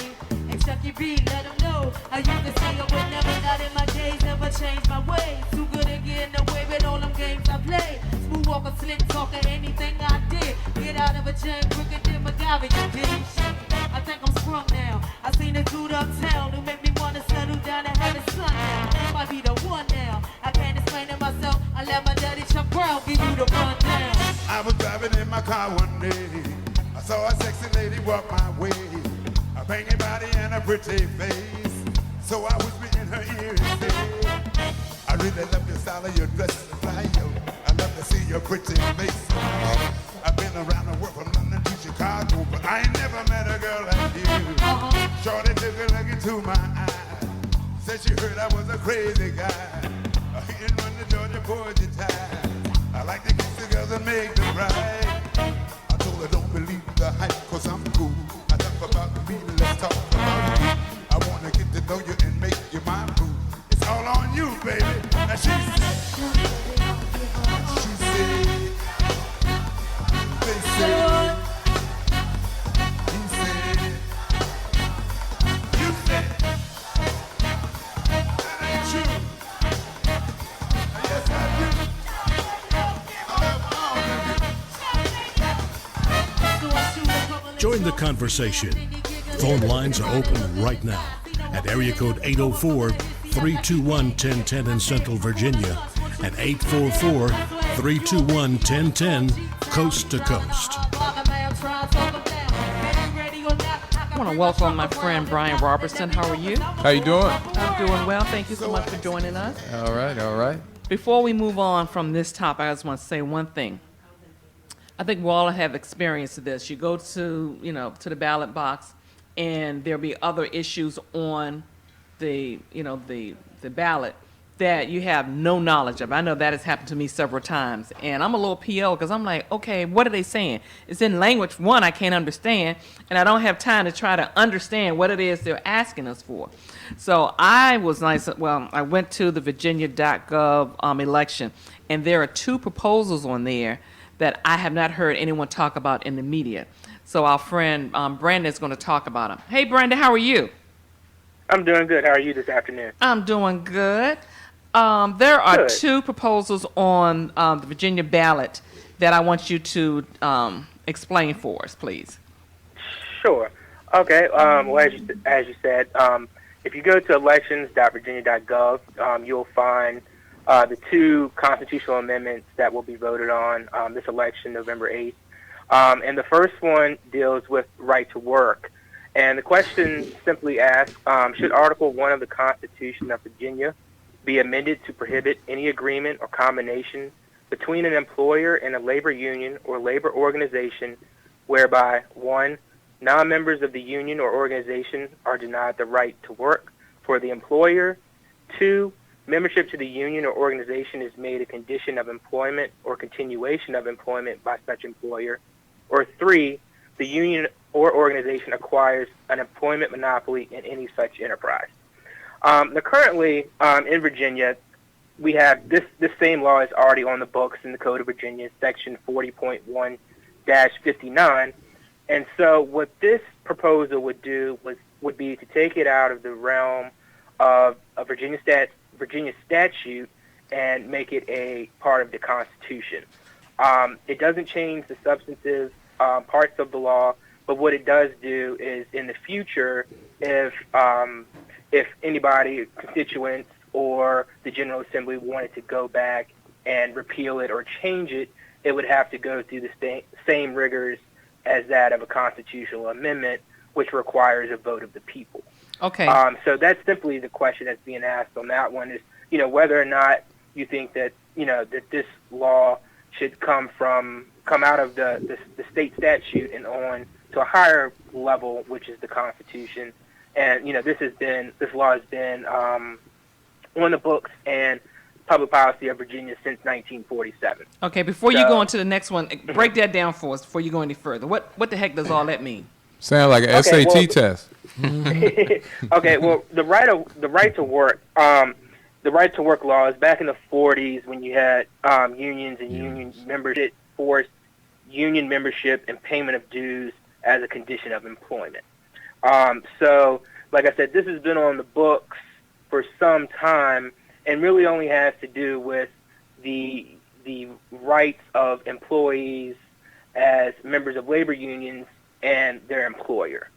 And Chucky B, let them know how you can say I would never, not in my days, never change my ways. Too good at getting away with all them games I play. Smooth walker, slick talker, anything I did. Get out of a jam quicker than MacGyver, you did. I think I'm sprung now. I seen a dude uptown who made me wanna settle down and have a son now. Might be the one now. I can't explain it myself. I let my daddy Chuck Brown give you the rundown. I was driving in my car one day. I saw a sexy lady walk my way. A banging body and a pretty face. So I whispered in her ear and said, I really love your style of your dress, fly yo. I love to see your pretty face. I've been around the world from London to Chicago, but I ain't never met a girl like you. Shorty took a look into my eyes. Said she heard I was a crazy guy. He didn't run to Georgia for the time. I like to kiss the girls and make them right. I told her don't believe the hype, cause I'm cool. Enough about me, let's talk about you. I wanna get to know you and make you my boo. It's all on you, baby. And she said, they said, he said, you said, that ain't true. Yes, I do. Join the conversation. Phone lines are open right now at area code 804-321-1010 in Central Virginia and 844-321-1010 coast to coast. I want to welcome my friend Brian Robertson. How are you? How you doing? I'm doing well. Thank you so much for joining us. All right, all right. Before we move on from this topic, I just want to say one thing. I think we all have experienced this. You go to, to the ballot box, and there'll be other issues on the ballot that you have no knowledge of. I know that has happened to me several times, and I'm a little PO because I'm like, okay, what are they saying? It's in language, one, I can't understand, and I don't have time to try to understand what it is they're asking us for. So I went to the Virginia.gov election, and there are two proposals on there that I have not heard anyone talk about in the media. So our friend Brandon is going to talk about them. Hey, Brandon, how are you? I'm doing good. How are you this afternoon? I'm doing good. There are two proposals on the Virginia ballot that I want you to explain for us, please. Sure. Okay. Well, as you said, if you go to elections.virginia.gov, you'll find the two constitutional amendments that will be voted on this election, November 8th. And the first one deals with right to work. And the question simply asks, should Article 1 of the Constitution of Virginia be amended to prohibit any agreement or combination between an employer and a labor union or labor organization whereby, 1, non-members of the union or organization are denied the right to work for the employer, 2, membership to the union or organization is made a condition of employment or continuation of employment by such employer. Or 3, the union or organization acquires an employment monopoly in any such enterprise. Now, currently in Virginia, we have this same law is already on the books in the Code of Virginia, Section 40.1-59. And so what this proposal would do would be to take it out of the realm of a Virginia statute and make it a part of the Constitution. It doesn't change the substantive parts of the law, but what it does do is in the future, if anybody, constituents or the General Assembly wanted to go back and repeal it or change it, it would have to go through the same rigors as that of a constitutional amendment, which requires a vote of the people. Okay. So that's simply the question that's being asked on that one is, whether or not you think that, that this law should come out of the state statute and on to a higher level, which is the Constitution. And, this law has been on the books and public policy of Virginia since 1947. Okay, before you go on to the next one, break that down for us before you go any further. What the heck does all that mean? Sound like an SAT test. Okay, well, the right to work law is back in the 40s when you had unions and union membership forced union membership and payment of dues as a condition of employment. So, like I said, this has been on the books for some time and really only has to do with the rights of employees as members of labor unions and their employer.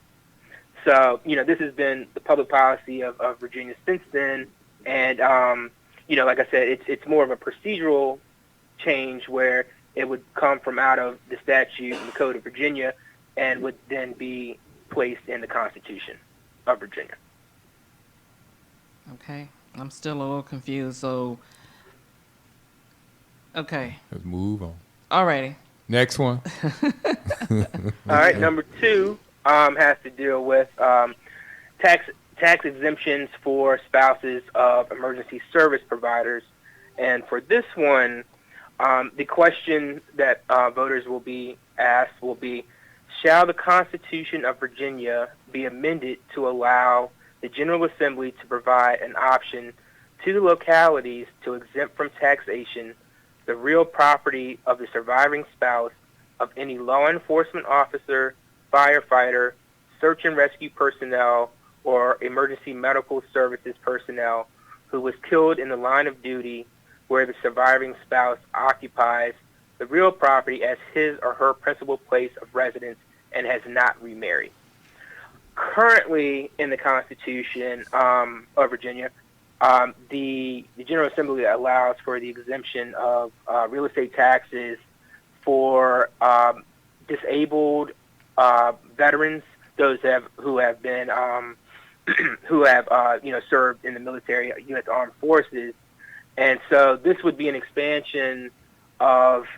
So, this has been the public policy of Virginia since then. And, like I said, it's more of a procedural change where it would come from out of the statute and the Code of Virginia and would then be placed in the Constitution of Virginia. Okay. I'm still a little confused. So, okay. Let's move on. All righty. Next one. All right. Number 2 has to deal with tax exemptions for spouses of emergency service providers. And for this one, the question that voters will be asked will be, shall the Constitution of Virginia be amended to allow the General Assembly to provide an option to the localities to exempt from taxation the real property of the surviving spouse of any law enforcement officer, firefighter, search and rescue personnel, or emergency medical services personnel who was killed in the line of duty where the surviving spouse occupies the real property as his or her principal place of residence and has not remarried. Currently in the Constitution of Virginia, the General Assembly allows for the exemption of real estate taxes for disabled veterans, those who have been served in the military, U.S. Armed Forces, and so this would be an expansion of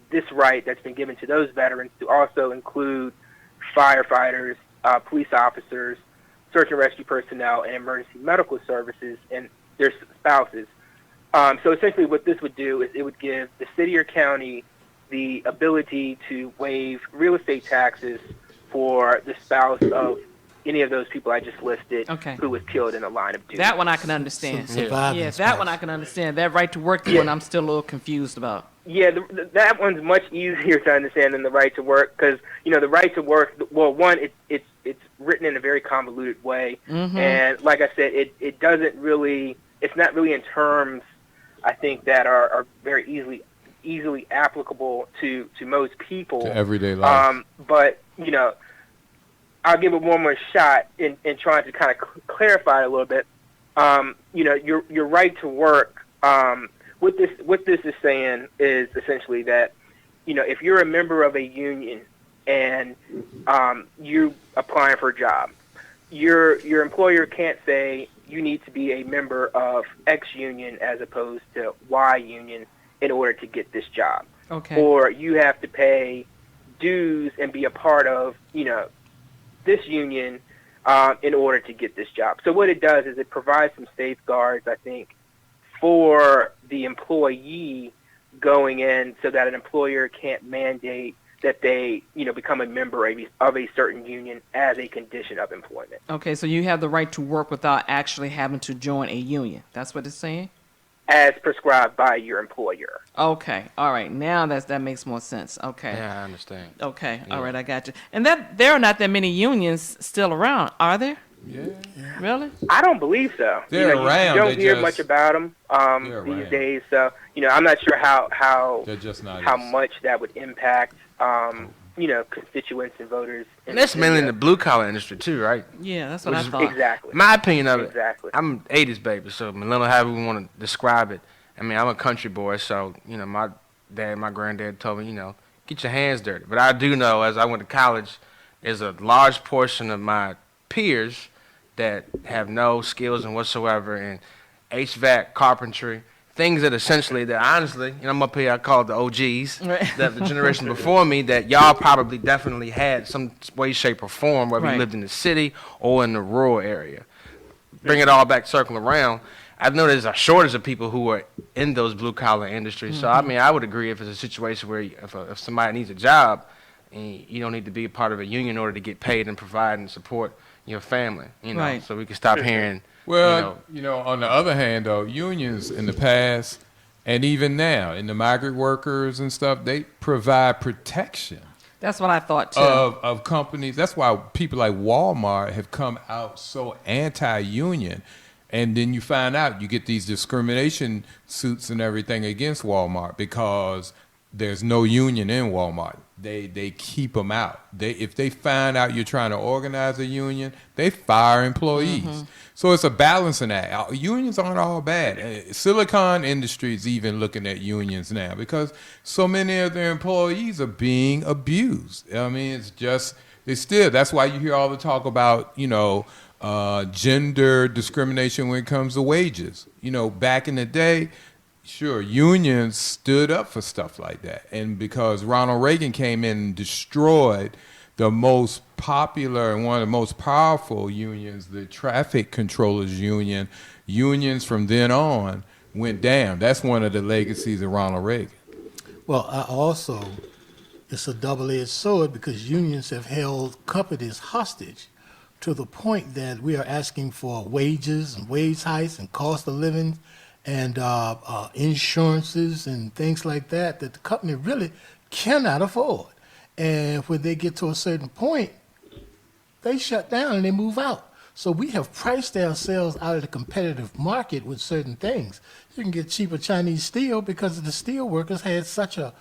this right that's been given to those veterans to also include firefighters, police officers, search and rescue personnel, and emergency medical services and their spouses. So essentially what this would do is it would give the city or county the ability to waive real estate taxes for the spouse of any of those people I just listed who was killed in the line of duty. That one I can understand. That one I can understand. That right to work one I'm still a little confused about. Yeah, that one's much easier to understand than the right to work because, the right to work, well, one, it's written in a very convoluted way. Mm-hmm. And like I said, it doesn't really, it's not really in terms, I think, that are very easily applicable to most people. To everyday life. But, I'll give it one more shot in trying to kind of clarify it a little bit. Your right to work, what this is saying is essentially that, if you're a member of a union and you applying for a job, your employer can't say you need to be a member of X union as opposed to Y union in order to get this job. Okay. Or you have to pay dues and be a part of, this union in order to get this job. So what it does is it provides some safeguards, I think, for the employee going in so that an employer can't mandate that they, become a member of a certain union as a condition of employment. Okay, so you have the right to work without actually having to join a union. That's what it's saying? As prescribed by your employer. Okay, all right. Now that makes more sense. Okay. Yeah, I understand. Okay, Yeah. all right, I got you. And there are not that many unions still around, are there? Yeah. Really? I don't believe so. They're around. You don't they hear just, much about them they're these around. days. So, I'm not sure how They're just not how as- much that would impact, constituents and voters. And that's mainly in the blue collar industry too, right? Yeah, that's what Which I is thought. Exactly. My opinion of it. Exactly. I'm 80s baby, so millennial, however we want to describe it. I mean, I'm a country boy, so my dad, my granddad told me, get your hands dirty. But I do know, as I went to college, there's a large portion of my peers that have no skills in whatsoever in HVAC, carpentry, things that essentially, that honestly, I'm up here, I call it the OGs, that the generation before me, that y'all probably definitely had some way, shape, or form, whether you lived in the city or in the rural area. Bring it all back, circle around. I know there's a shortage of people who are in those blue collar industries. So I mean, I would agree if it's a situation where if somebody needs a job, and you don't need to be a part of a union in order to get paid and provide and support your family. Right. So we can stop hearing. Well, on the other hand, though, unions in the past and even now, in the migrant workers and stuff, they provide protection. That's what I thought too. Of companies. That's why people like Walmart have come out so anti-union. And then you find out you get these discrimination suits and everything against Walmart because there's no union in Walmart. They keep them out. If they find out you're trying to organize a union, they fire employees. So it's a balancing act. Unions aren't all bad. Silicon Industries even looking at unions now because so many of their employees are being abused. I mean, that's why you hear all the talk about, gender discrimination when it comes to wages. Back in the day, sure, unions stood up for stuff like that. And because Ronald Reagan came in and destroyed the most popular and one of the most powerful unions, the traffic controllers union, unions from then on went down. That's one of the legacies of Ronald Reagan. Well, it's a double-edged sword because unions have held companies hostage to the point that we are asking for wages and wage hikes and cost of living and insurances and things like that the company really cannot afford. And when they get to a certain point, they shut down and they move out. So we have priced ourselves out of the competitive market with certain things. You can get cheaper Chinese steel because the steel workers had such a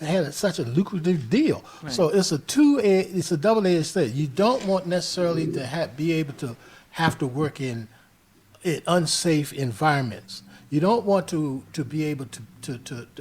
lucrative deal. Right. So it's a double-edged sword. You don't want necessarily to be able to have to work in unsafe environments. You don't want to be able to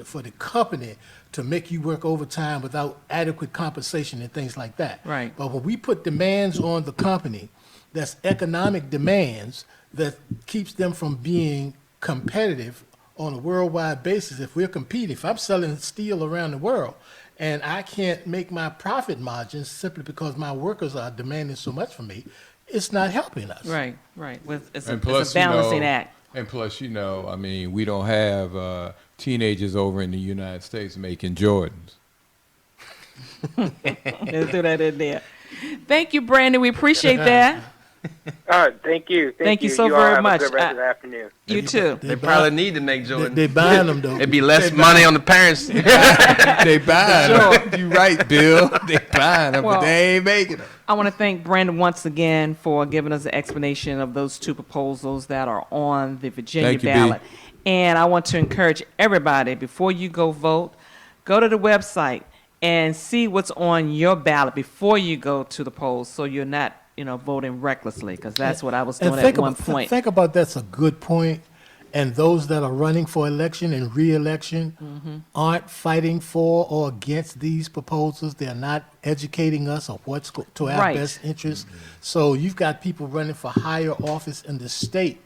for the company to make you work overtime without adequate compensation and things like that. Right. But when we put demands on the company, that's economic demands that keeps them from being competitive on a worldwide basis. If we're competing, if I'm selling steel around the world and I can't make my profit margins simply because my workers are demanding so much from me, it's not helping us. Right. It's a Plus, balancing act. And plus, I mean, we don't have teenagers over in the United States making Jordans. Let's do that in there. Thank you, Brandon. We appreciate that. Thank you. Thank you so all very have much. A good rest of the afternoon. You too. They probably need to make Jordan. They buying them though. It'd be less money on the parents. They buying them. You right, Bill. They buying them, but they ain't making them. I want to thank Brandon once again for giving us an explanation of those two proposals that are on the Virginia ballot. And I want to encourage everybody, before you go vote, go to the website and see what's on your ballot before you go to the polls, so you're not, voting recklessly, because that's what I was doing at one point. Think about that's a good point. And those that are running for election and re-election aren't fighting for or against these proposals. They're not educating us on what's to our best interest. So you've got people running for higher office in the state,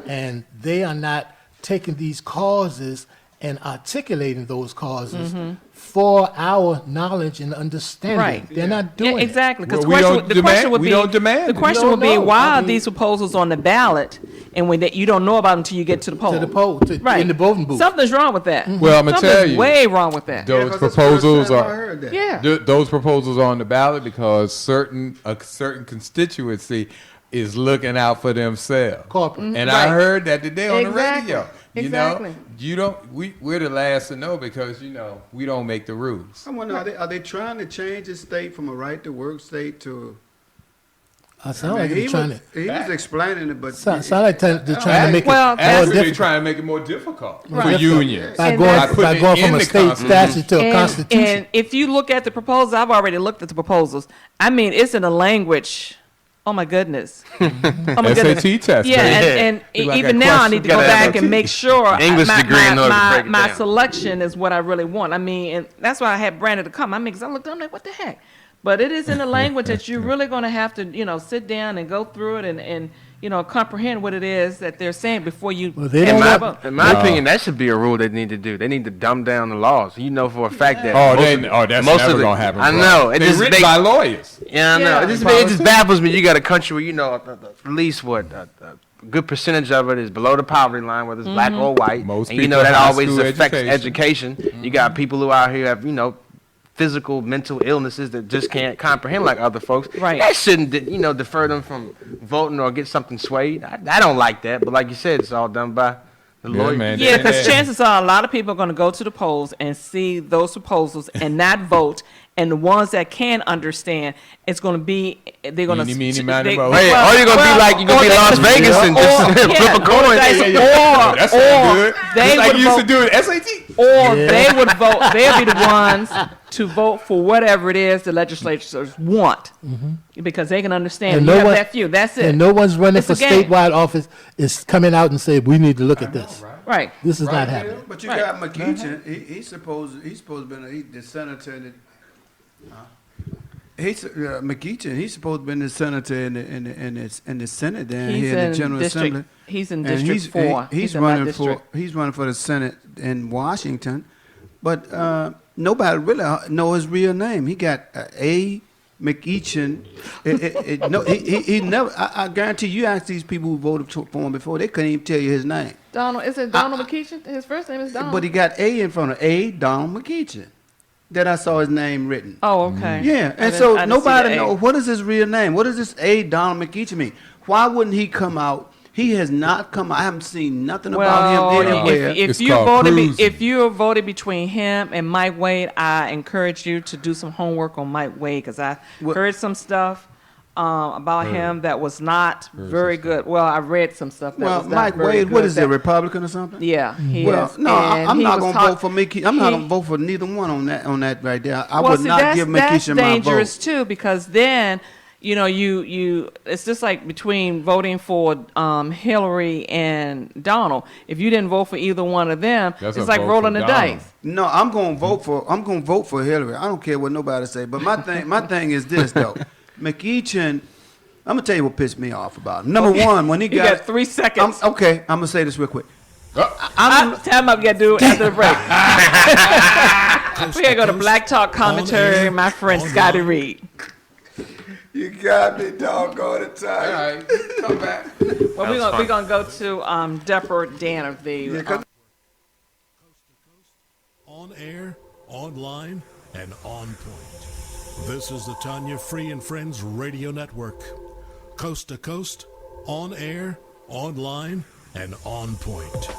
and they are not taking these causes and articulating those causes for our knowledge and understanding. Right. They're not doing exactly. Because Well, the question would we be, don't demand the it. question We would don't be, know. why I are mean- these proposals on the ballot, and when you don't know about them until you get to the poll? To the poll, right. in the voting booth. Something's wrong with that. Well, I'm gonna tell Something's you, way wrong with that. Those 'cause that's the first proposals time I are heard that. Yeah. those proposals are on the ballot because a certain constituency is looking out for themselves. Corporate. And I Right. heard that today on Exactly. the radio. You Exactly. know, we're the last to know because we don't make the rules. I wonder, are they trying to change the state from a right to work state to? I sound like they're trying to. He was explaining it, but Sound like they're trying to make it Well, more Actually, they're difficult. trying to make it more difficult for Right. unions. By And going, that's- by putting going it from in a the state Constitution. statute to a constitution. And if you look at the proposals, I've already looked at the proposals. I mean, it's in a language. Oh my goodness. Oh my goodness. SAT test. Yeah, baby. and It's like even a now I question. need to go Gotta have back and make sure English my, degree in order to break it my down. selection is what I really want. I mean, and that's why I had Brandon to come. I mean, because I looked, I'm like, what the heck? But it is in a language that you're really going to have to, sit down and go through it and comprehend what it is that they're saying before you. Well, they cast don't a want- vote. In my opinion, that should be a rule they need to do. They need to dumb down the laws. You know for a fact that. That's most never of the- gonna happen. I bro. know. It They're just written they- by lawyers. Yeah, I know. Yeah. It just baffles me. You got a country where at least a good percentage of it is below the poverty line, whether it's black or white. Most and people that high always school affects education. education. You got people who out here have physical, mental illnesses that just can't comprehend like other folks. Right. That shouldn't defer them from voting or get something swayed. I don't like that, but like you said, it's all done by the Yeah, lawyer. man. Yeah, because chances are a lot of people are going to go to the polls and see those proposals and not vote. And the ones that can understand, it's going to be, they're going to. Eeny, meeny, miny, moe. Hey, or you're gonna be like you're gonna be Las Vegas and just flip a coin. That's not good. They Just like would you used to vote- do in SAT. Or they would vote, they'll be the ones to vote for whatever it is the legislators want. Because they can understand, you have that few, that's it. And no one's running It's for a game. statewide office is coming out and saying, we need to look at this. Right. This is not happening. But you got McEachin. He's supposed to be the senator. McEachin. He's supposed to be the senator in the Senate down He's here in the in General District- Assembly. he's in And District 4. He's He's in my running district. He's running for the Senate in Washington, but nobody really know his real name. He got A. McEachin. No, he never. I guarantee you, ask these people who voted for him before, they couldn't even tell you his name. Donald, is it Donald McEachin? His first name is Donald. But he got A in front of A. Donald McEachin. That I saw his name written. Oh, okay. Yeah, I and didn't- I so didn't nobody see the A. know what is his real name. What does this A. Donald McEachin mean? Why wouldn't he come out? He has not come out. I haven't seen nothing about him anywhere. If you voted between him and Mike Wade, I encourage you to do some homework on Mike Wade because I heard some stuff about him that was not very good. Well, I read some stuff that Well, was not Mike very Wade, good. what is he, a that- Republican or something? Yeah, he well, is. no, And I'm he not was going to vote for Mickey. I'm not going to vote for neither one on that right there. I would not give that's McEachin my dangerous vote. too because then you it's just like between voting for Hillary and Donald. If you didn't vote for either one of them, That's it's a like vote rolling for the Donald. dice. No, I'm going to vote for Hillary. I don't care what nobody say. But my thing is this though. McEachin, I'm gonna tell you what pissed me off about him. Number one, when he You got 3 seconds. I'm gonna say this real quick. Time up, we gotta do it after the break. We gotta go to Black Talk Commentary, my friend Scotty Reed. You got me, doggone it, Tanya. All right, come back. Well, we're gonna go to Deborah Danner, the On air, online, and on point. This is the Tanya Free and Friends Radio Network. Coast to coast, on air, online, and on point.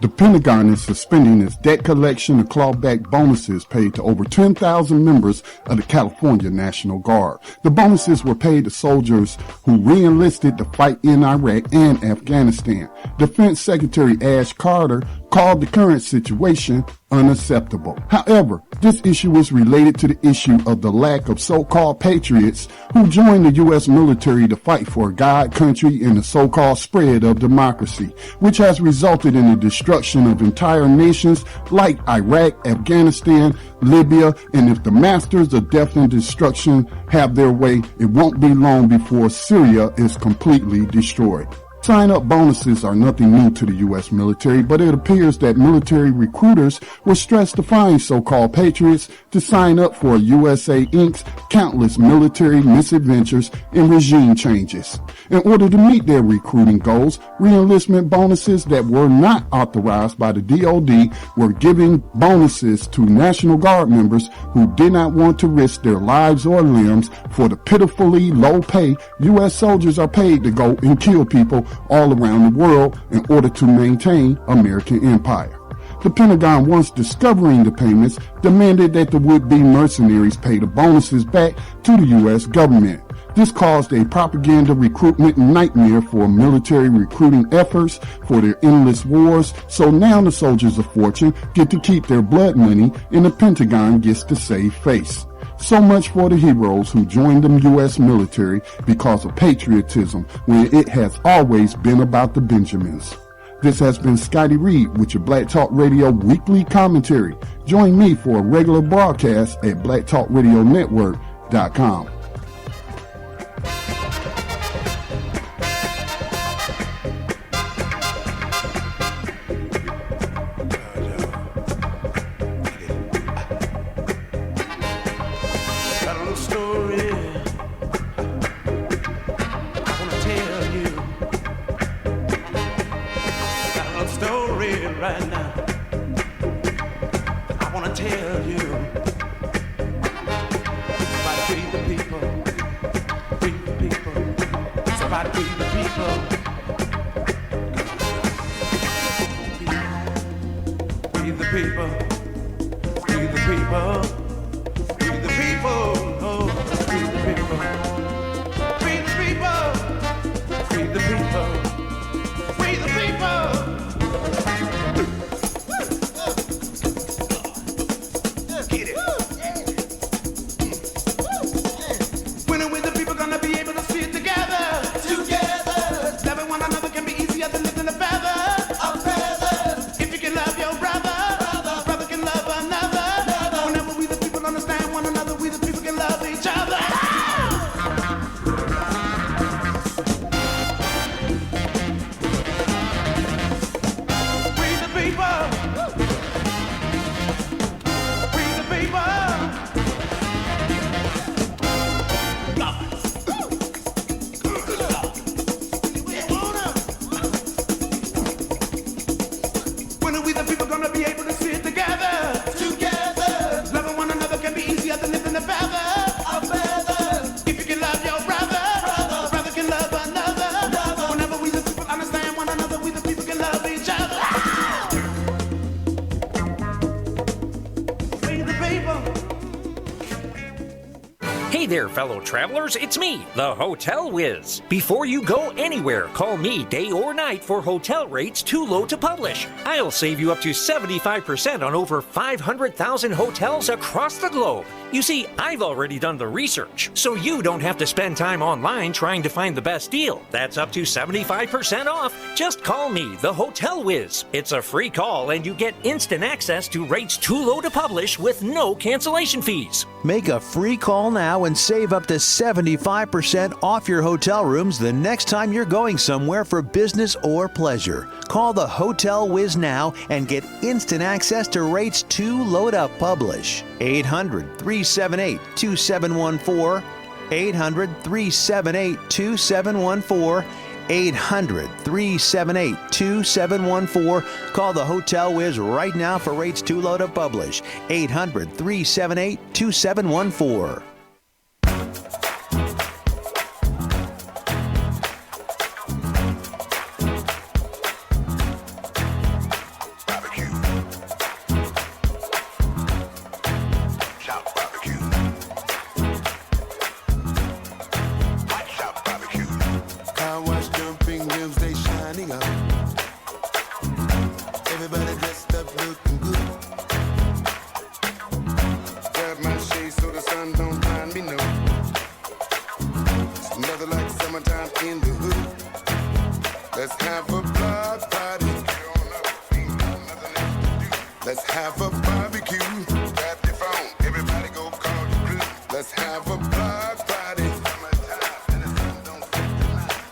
The Pentagon is suspending its debt collection and clawback bonuses paid to over 10,000 members of the California National Guard. The bonuses were paid to soldiers who re-enlisted to fight in Iraq and Afghanistan. Defense Secretary Ash Carter called the current situation unacceptable. However, this issue is related to the issue of the lack of so-called patriots who joined the U.S. military to fight for God, country, and the so-called spread of democracy, which has resulted in the destruction of entire nations like Iraq, Afghanistan, Libya, and if the masters of death and destruction have their way, it won't be long before Syria is completely destroyed. Sign-up bonuses are nothing new to the U.S. military, but it appears that military recruiters were stressed to find so-called patriots to sign up for USA Inc.'s countless military misadventures and regime changes. In order to meet their recruiting goals, re-enlistment bonuses that were not authorized by the DoD were giving bonuses to National Guard members who did not want to risk their lives or limbs for the pitifully low pay U.S. soldiers are paid to go and kill people all around the world in order to maintain American empire. The Pentagon, once discovering the payments, demanded that the would-be mercenaries pay the bonuses back to the U.S. government. This caused a propaganda recruitment nightmare for military recruiting efforts for their endless wars, so now the soldiers of fortune get to keep their blood money and the Pentagon gets to save face. So much for the heroes who joined the U.S. military because of patriotism when it has always been about the Benjamins. This has been Scotty Reed with your Black Talk Radio weekly commentary. Join me for a regular broadcast at blacktalkradionetwork.com. Hey there, fellow travelers, it's me, the Hotel Whiz. Before you go anywhere, call me day or night for hotel rates too low to publish. I'll save you up to 75% on over 500,000 hotels across the globe. You see, I've already done the research, so you don't have to spend time online trying to find the best deal. That's up to 75% off. Just call me, the Hotel Whiz. It's a free call and you get instant access to rates too low to publish with no cancellation fees. Make a free call now and save up to 75% off your hotel rooms the next time you're going somewhere for business or pleasure. Call the Hotel Whiz now and get instant access to rates too low to publish. 800-378-2714. 800-378-2714. 800-378-2714. Call the Hotel Whiz right now for rates too low to publish. 800-378-2714.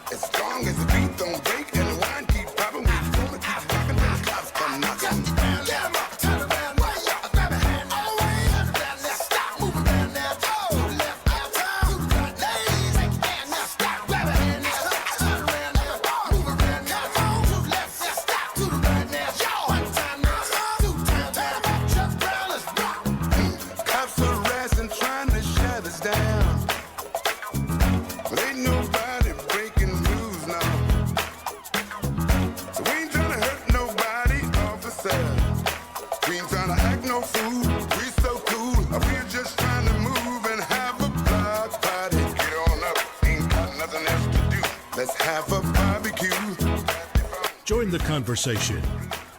As long as the beat don't break. the conversation.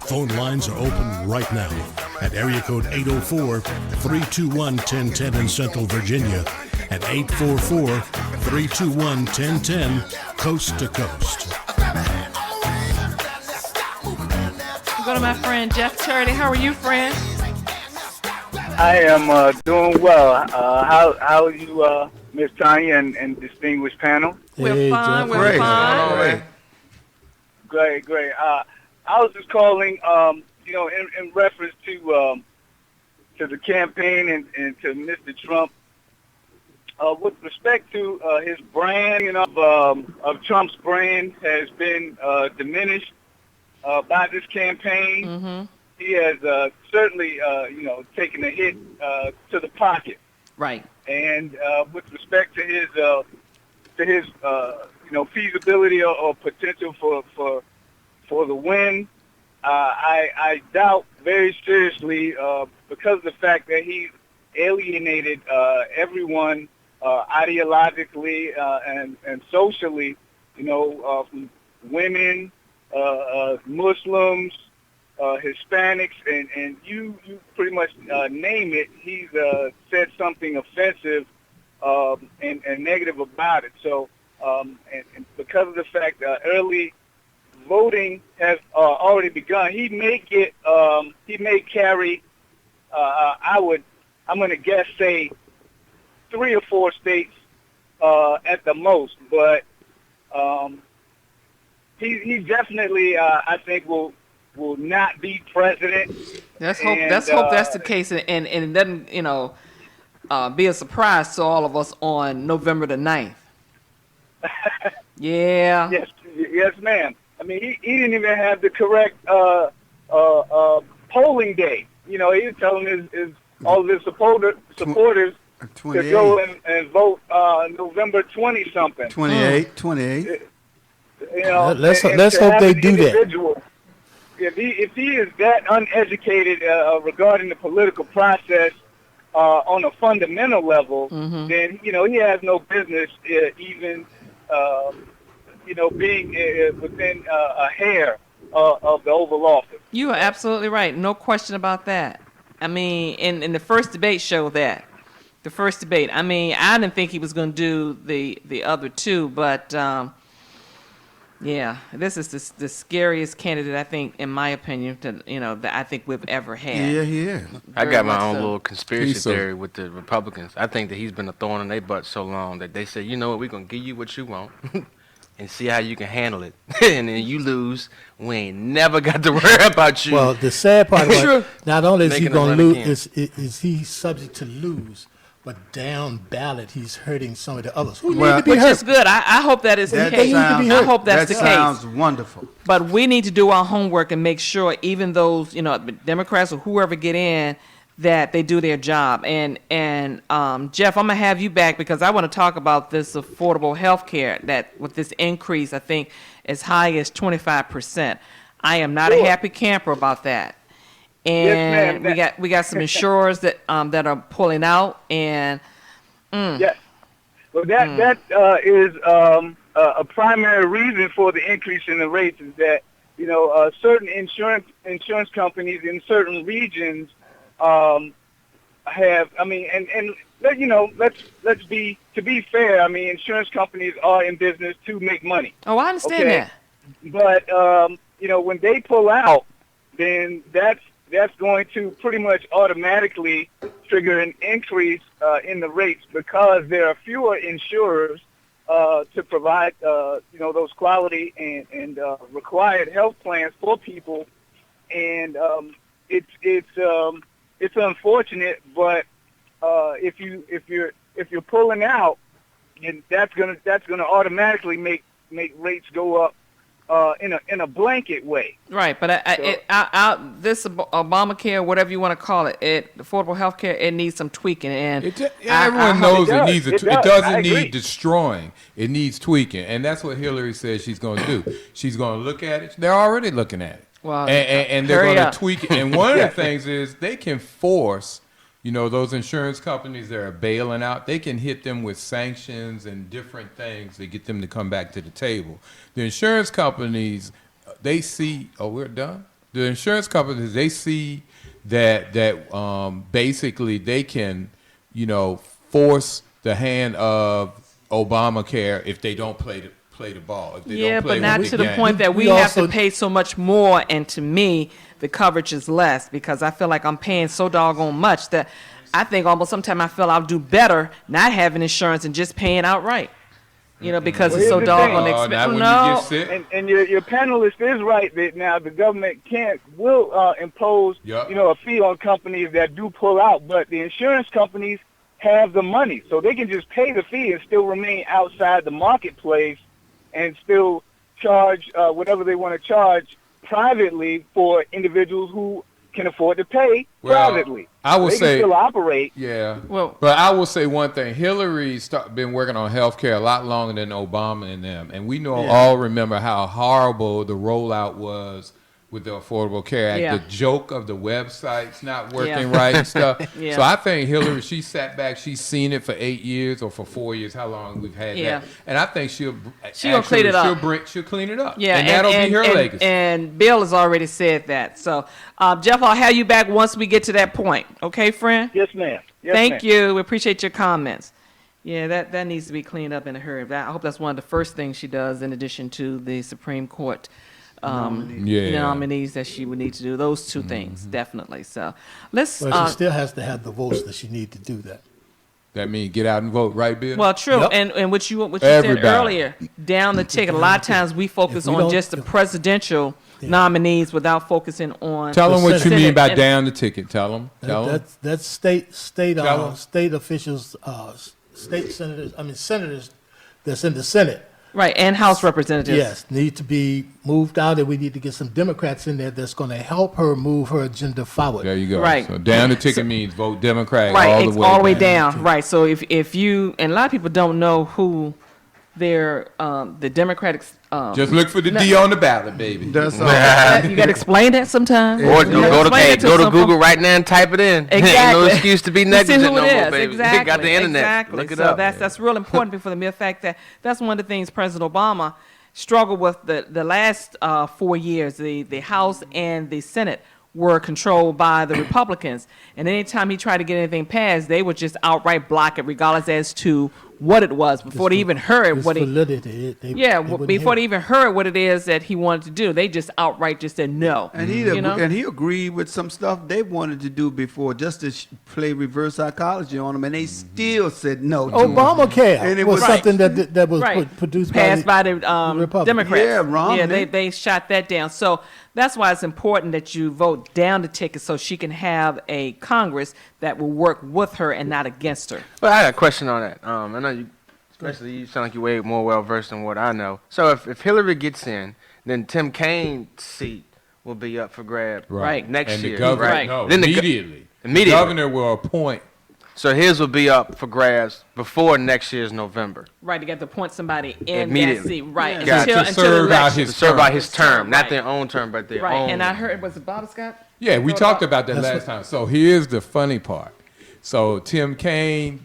Phone lines are open right now at area code 804-321-1010 in Central Virginia and 844-321-1010 coast to coast. Go to my friend Jeff Charity. How are you, friend? I am doing well. How are you, Miss Tanya and distinguished panel? We're fine. We're fine. Great. I was just calling, in reference to the campaign and to Mr. Trump. With respect to his brand, of Trump's brand has been diminished by this campaign. Mm-hmm. He has certainly, taken a hit to the pocket. Right. And with respect to his feasibility or potential for the win, I doubt very seriously because of the fact that he alienated everyone ideologically and socially, from women, Muslims, Hispanics, and you pretty much name it. He's said something offensive and negative about it. So, and because of the fact that early voting has already begun, he may carry. I'm going to guess say 3 or 4 states at the most, but he definitely I think will not be president. Let's hope that's the case, and it doesn't be a surprise to all of us on November the 9th. Yeah. Yes, ma'am. I mean, he didn't even have the correct polling day. He was telling all of his supporters to go and vote November 20-something. 28. Let's hope they do that. If he is that uneducated regarding the political process on a fundamental level, Mm-hmm. then he has no business even being within a hair of the Oval Office. You are absolutely right. No question about that. I mean, in the first debate showed that. The first debate. I mean, I didn't think he was going to do the other two, but yeah, this is the scariest candidate, I think, in my opinion, that I think we've ever had. Yeah, he is. I Very got my much own so. little conspiracy theory with the Republicans. I think that he's been a thorn in their butt so long that they said, you know what, we're going to give you what you want and see how you can handle it. And then you lose, we ain't never got to worry about you. Well, the sad part about not only is he Making going us to run lose, again. is he subject to lose, but down ballot he's hurting some of the others who Well, need to be Which hurt. is good. I hope that is the That case. sounds- I hope that's the that case. sounds wonderful. But we need to do our homework and make sure even those, Democrats or whoever get in, that they do their job. And Jeff, I'm gonna have you back because I want to talk about this affordable health care that with this increase, I think as high as 25%. I am not a happy camper about that. And Yes, we got some insurers that are pulling out and Yes. Well, that is a primary reason for the increase in the rates is that certain insurance companies in certain regions have. I mean, and let's be fair. I mean, insurance companies are in business to make money. Oh, I understand that. But when they pull out, then that's going to pretty much automatically trigger an increase in the rates because there are fewer insurers to provide those quality and required health plans for people, and it's unfortunate, but if you're pulling out, and that's gonna automatically make rates go up in a blanket way. Right, but this Obamacare, whatever you want to call it, affordable health care, it needs some tweaking. And Everyone knows it needs it doesn't I agree. need destroying. It needs tweaking, and that's what Hillary says she's going to do. She's going to look at it. They're already looking at it, Well, and they're hurry going up. to tweak it. And one of the things is they can force, those insurance companies that are bailing out. They can hit them with sanctions and different things to get them to come back to the table. The insurance companies they see. Oh, we're done. The insurance companies, they see that basically they can, force the hand of Obamacare if they don't play the ball. If they don't play but not with to the game. point that we have to pay so much more, and to me, the coverage is less, because I feel like I'm paying so doggone much that I think almost sometimes I feel I'll do better not having insurance and just paying outright. Because it's so doggone expensive. And your panelist is right that now the government will impose a fee on companies that do pull out, but the insurance companies have the money, so they can just pay the fee and still remain outside the marketplace and still charge whatever they want to charge privately for individuals who can afford to pay privately. I will they say can still operate. Yeah. But I will say one thing: Hillary's been working on healthcare a lot longer than Obama and them, and we all remember how horrible the rollout was with the Affordable Care Act. The joke of the websites not working right and stuff. So I think Hillary, she sat back, she's seen it for 8 years or for 4 years, how long we've had that. And I think she'll clean it up. She'll clean it up. Yeah, and that'll be her legacy. And Bill has already said that. So, Jeff, I'll have you back once we get to that point. Okay, friend? Yes, ma'am. Thank you. We appreciate your comments. Yeah, that needs to be cleaned up in a hurry. I hope that's one of the first things she does, in addition to the Supreme Court nominees that she would need to do. Those two things, definitely. So let's. Well, she still has to have the votes that she needs to do that. That means get out and vote, right, Bill? Well, true. Yep. And what you said earlier, down the ticket, a lot of times we focus on just the presidential nominees without focusing on. Tell them what you mean by and down the ticket. Tell them. That's state officials, state senators that's in the Senate. Right, and House representatives. Yes, need to be moved out, and we need to get some Democrats in there that's going to help her move her agenda forward. There you go. Right. So down the ticket means vote Democrat all the way down. down. Right. So if you, and a lot of people don't know who their the Democratic. Just look for the D on the ballot, baby. That's all. You got to explain that sometimes. Or go to Google right now and type it in. Exactly. Ain't no excuse to be negligent no more, baby. Exactly. You got the internet. Exactly. Look it so up. That's real important for the mere fact that that's one of the things President Obama struggled with the last 4 years. The House and the Senate were controlled by the Republicans, and anytime he tried to get anything passed, they would just outright block it, regardless as to what it was, before they even heard what before they even heard what it is that he wanted to do. They just outright just said no. And he agreed with some stuff they wanted to do before, just to play reverse psychology on them, and they still said no. Obamacare and it was something that was produced passed by the Democrats. Yeah, Romney. Yeah, they shot that down. So that's why it's important that you vote down the ticket so she can have a Congress that will work with her and not against her. Well, I got a question on that. I know especially you sound like you're way more well versed than what I know. So if Hillary gets in, then Tim Kaine's seat will be up for grab next year. The governor, right? No, Then immediately. The governor will appoint. So his will be up for grabs before next year's November. Right, to get to appoint somebody in Immediately. that seat. Right, Yeah. until the serve out his term, not their own term, but their right. own. And I heard, was it Bob Scott? Yeah, we talked about that last time. So here's the funny part. So Tim Kaine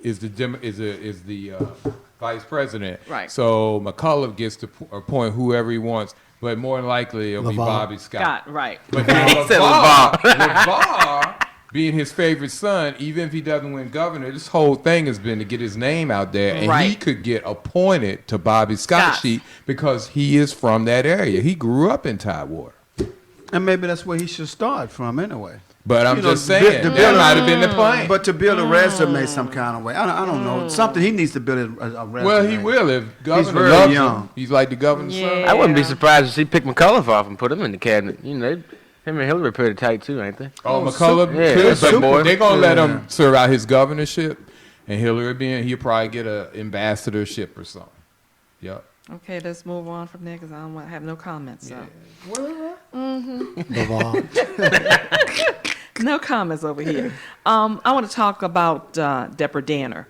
is the vice president. Right. So McCullough gets to appoint whoever he wants, but more than likely it'll be Bobby Scott. Right. But now LeVar, being his favorite son, even if he doesn't win governor, this whole thing has been to get his name out there, and he could get appointed to Bobby Scott's seat because he is from that area. He grew up in Tidewater. And maybe that's where he should start from anyway. But I'm just saying, that might have been the plan. But to build a resume some kind of way. I don't know. Something he needs to build a resume. Well, he will if governor He's very loves young. him. He's like the governor's son. I wouldn't be surprised if he picked McCullough off and put him in the cabinet. You know, him and Hillary pretty tight too, ain't they? Oh, McCullough yeah, could, boy. they're gonna let him serve out his governorship, and Hillary he'll probably get an ambassadorship or something. Yep. Okay, let's move on from there because I don't want to have no comments. So. No comments over here. I want to talk about Deborah Danner,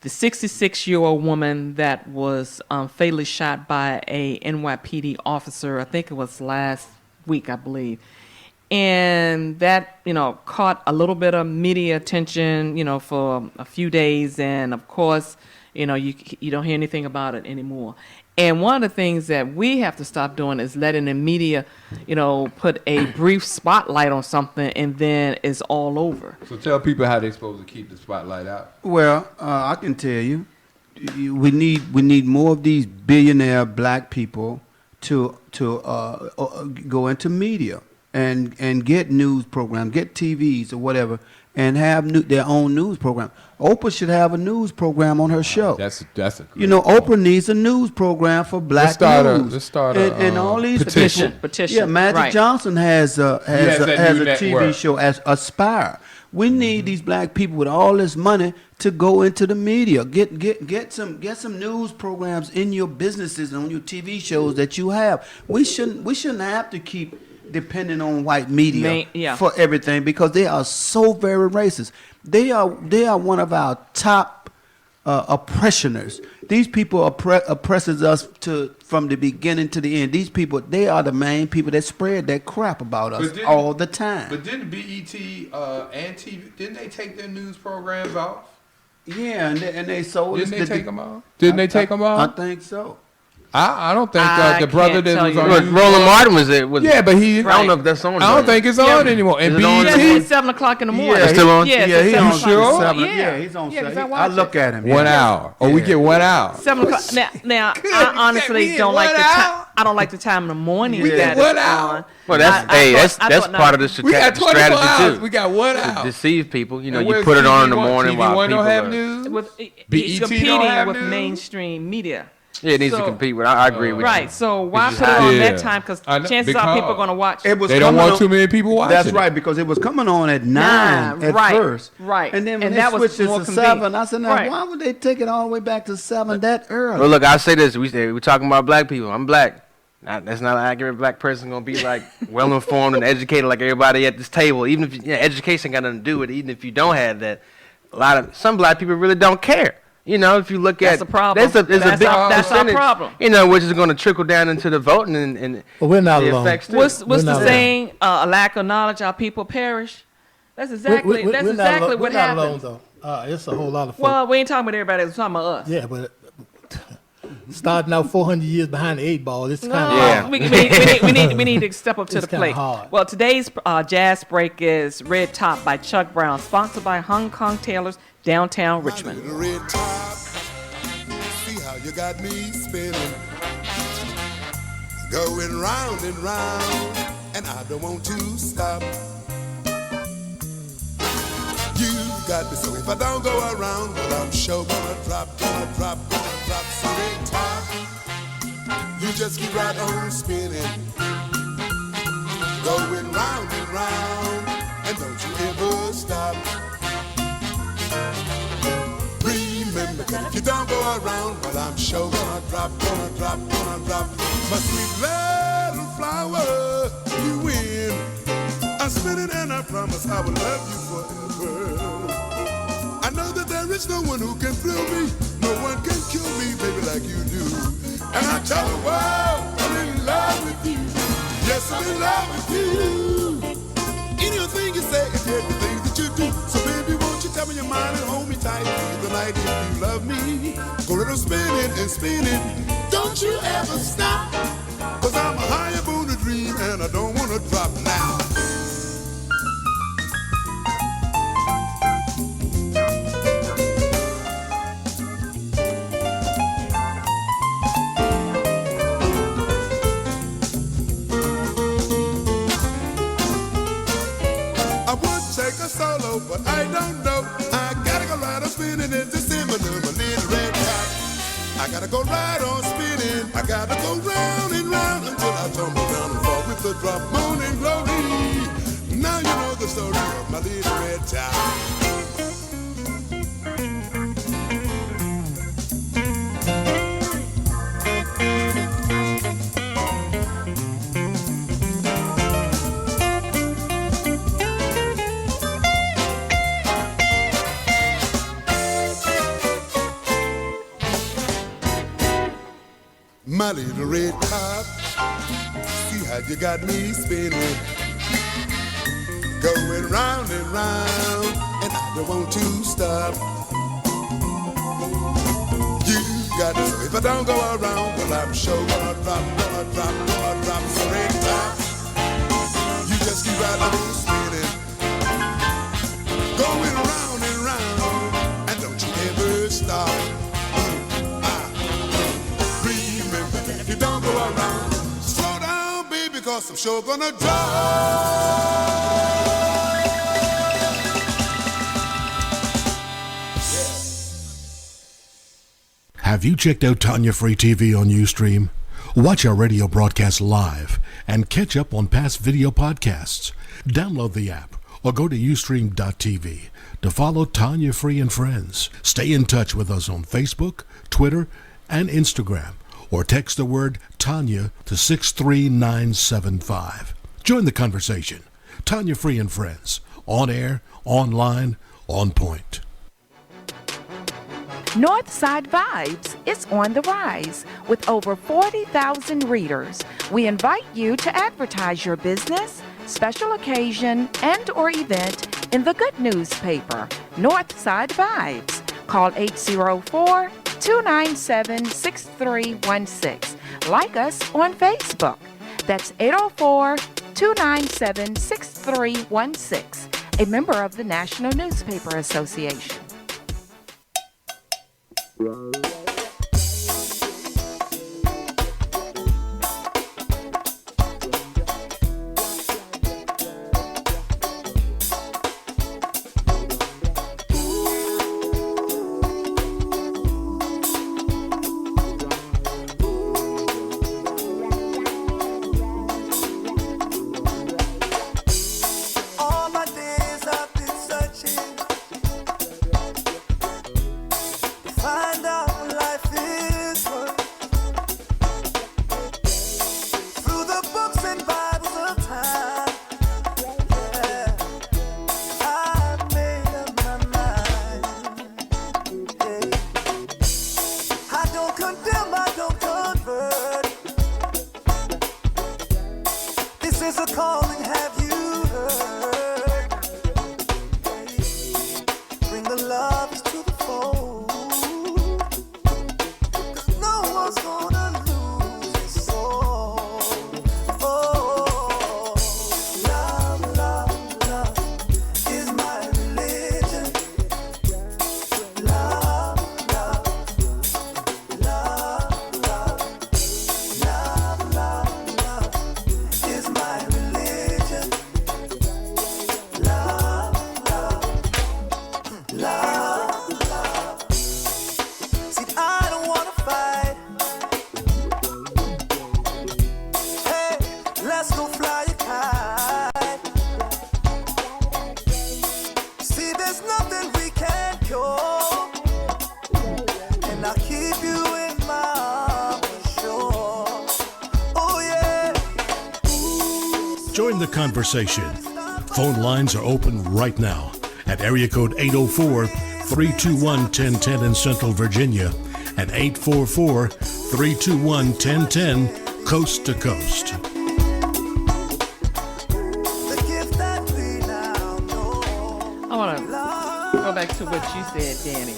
the 66-year-old woman that was fatally shot by a NYPD officer. I think it was last week, I believe. And that, caught a little bit of media attention, for a few days. And of course, you don't hear anything about it anymore. And one of the things that we have to stop doing is letting the media, put a brief spotlight on something and then it's all over. So tell people how they're supposed to keep the spotlight out. Well, I can tell you, we need more of these billionaire black people to go into media and get news programs, get TVs or whatever, and have their own news program. Oprah should have a news program on her show. That's a great Oprah needs a news program for black news. Let's start and all these petition. Petition. Yeah, Magic Johnson has a TV network. show as Aspire. We need these black people with all this money to go into the media. Get some news programs in your businesses and on your TV shows that you have. We shouldn't have to keep depending on white media for everything because they are so very racist. They are one of our top oppressioners. These people oppresses us from the beginning to the end. These people, they are the main people that spread that crap about us all the time. But didn't BET and TV, didn't they take their news programs off? Yeah, and they sold. Didn't they take them off? Didn't they take them off? I think so. I don't think the brother that was on Roland Martin was it? Yeah, but he. I don't know if that's on. I don't think it's on anymore. And It's BET, 7 o'clock in the morning. It's still on? Yeah, he's on sure? 7. Yeah. Yeah, he's on 7. 'cause I I watch look it. at him. 1 hour. Oh, we get 1 hour. 7 o'clock. Now I honestly don't like the time. I don't like the time in the morning that get 1 it's hour. on. Well, that's part of the We got 24 strategy hours. too. We got 1 To hour. deceive people, you And where's put it on in the TV1? morning while TV1 people don't have are. news. It's BET don't competing have with news? mainstream media. Yeah, it needs to So- compete with. I agree with you. Right. So why It's put just it on high. that time? Because I know, chances are people are going to watch. It was They don't coming want on- too many people watching. That's it. right, because it was coming on at 9 at right, first. right. And then when And they that was switched it more to convenient. 7, I said, now, Right. why would they take it all the way back to 7 that early? Well, look, I say this. We're talking about black people. I'm black. That's not an accurate black person going to be like well informed and educated like everybody at this table. Even if education got nothing to do with it. Even if you don't have that, some black people really don't care. If you look That's at a problem. there's a big That's our percentage, problem. which is going to trickle down into the voting and But we're not the alone. effects too. What's We're the not saying? A lack of knowledge, our people perish. That's exactly We're not exactly alone- what we're not alone, happens. though. It's a whole lot of folks. Well, we ain't talking about everybody. We're talking about us. Yeah, but starting out 400 years behind the 8 ball, it's kind of Yeah. hard. We need to step up to It's the kinda plate. hard. Well, today's jazz break is Red Top by Chuck Brown, sponsored by Hong Kong Tailors, downtown Richmond. The red top, see how you got me spinning, going round and round, and I don't want to stop. You got me, so if I don't go around, well, I'm sure gonna drop. So red top, you just keep right on spinning, going round and round, and don't you ever stop. Remember, if you don't go around, well, I'm sure gonna drop. My sweet little flower, you win. I'm spinning and I promise I will love you forever. I know that there is no one who can thrill me, no one can kill me, baby, like you do. And I tell the world I'm in love with you. Yes, I'm in love with you. Anything you say and everything that you do. So baby, won't you tell me your mind and hold me tight through the night if you love me. Go let 'em spinning and spinning. Don't you ever stop. 'Cause I'm a higher born a dream and I don't wanna drop now. I would take a solo, but I don't know. I gotta go right on spinning it to December, my little red top. I gotta go right on spinning. I gotta go round and round until I tumble down and fall with the drop, moan and glory. Now you know the story of my little red top. My little red top, see how you got me spinning, going round and round, and I don't want to stop. You got to know if I don't go around, well, I'm sure gonna drop straight top. You just keep right on spinning, going round and round, and don't you ever stop. Remember that if you don't go around, slow down, baby, cause I'm sure gonna drop. Have you checked out Tanya Free TV on Ustream? Watch our radio broadcast live and catch up on past video podcasts. Download the app or go to ustream.tv to follow Tanya Free and Friends. Stay in touch with us on Facebook, Twitter, and Instagram, or text the word Tanya to 63975. Join the conversation. Tanya Free and Friends. On air, online, on point. Northside Vibes is on the rise with over 40,000 readers. We invite you to advertise your business, special occasion, and or event in the good newspaper, Northside Vibes. Call 804-297-6316. Like us on Facebook. That's 804-297-6316. A member of the National Newspaper Association. All my days I've been searching to find out what life is worth. Through the books and Bibles of time, yeah, I made up my mind. Yeah. I don't condemn, I don't convert. This is a calling, have you heard? Bring the lovers to the fold, 'cause no one's gonna lose his soul. Oh, love, love, love is my religion. Love, love, love, love, love, love, love is my religion. Love, love, love, love. See, I don't wanna fight. Hey, let's go fly a kite. See, there's nothing we can't cure, and I'll keep you in my arms for sure. Oh yeah. Join the conversation. Phone lines are open right now at area code 804-321-1010 in Central Virginia and 844-321-1010 coast to coast. I want to go back to what you said, Danny,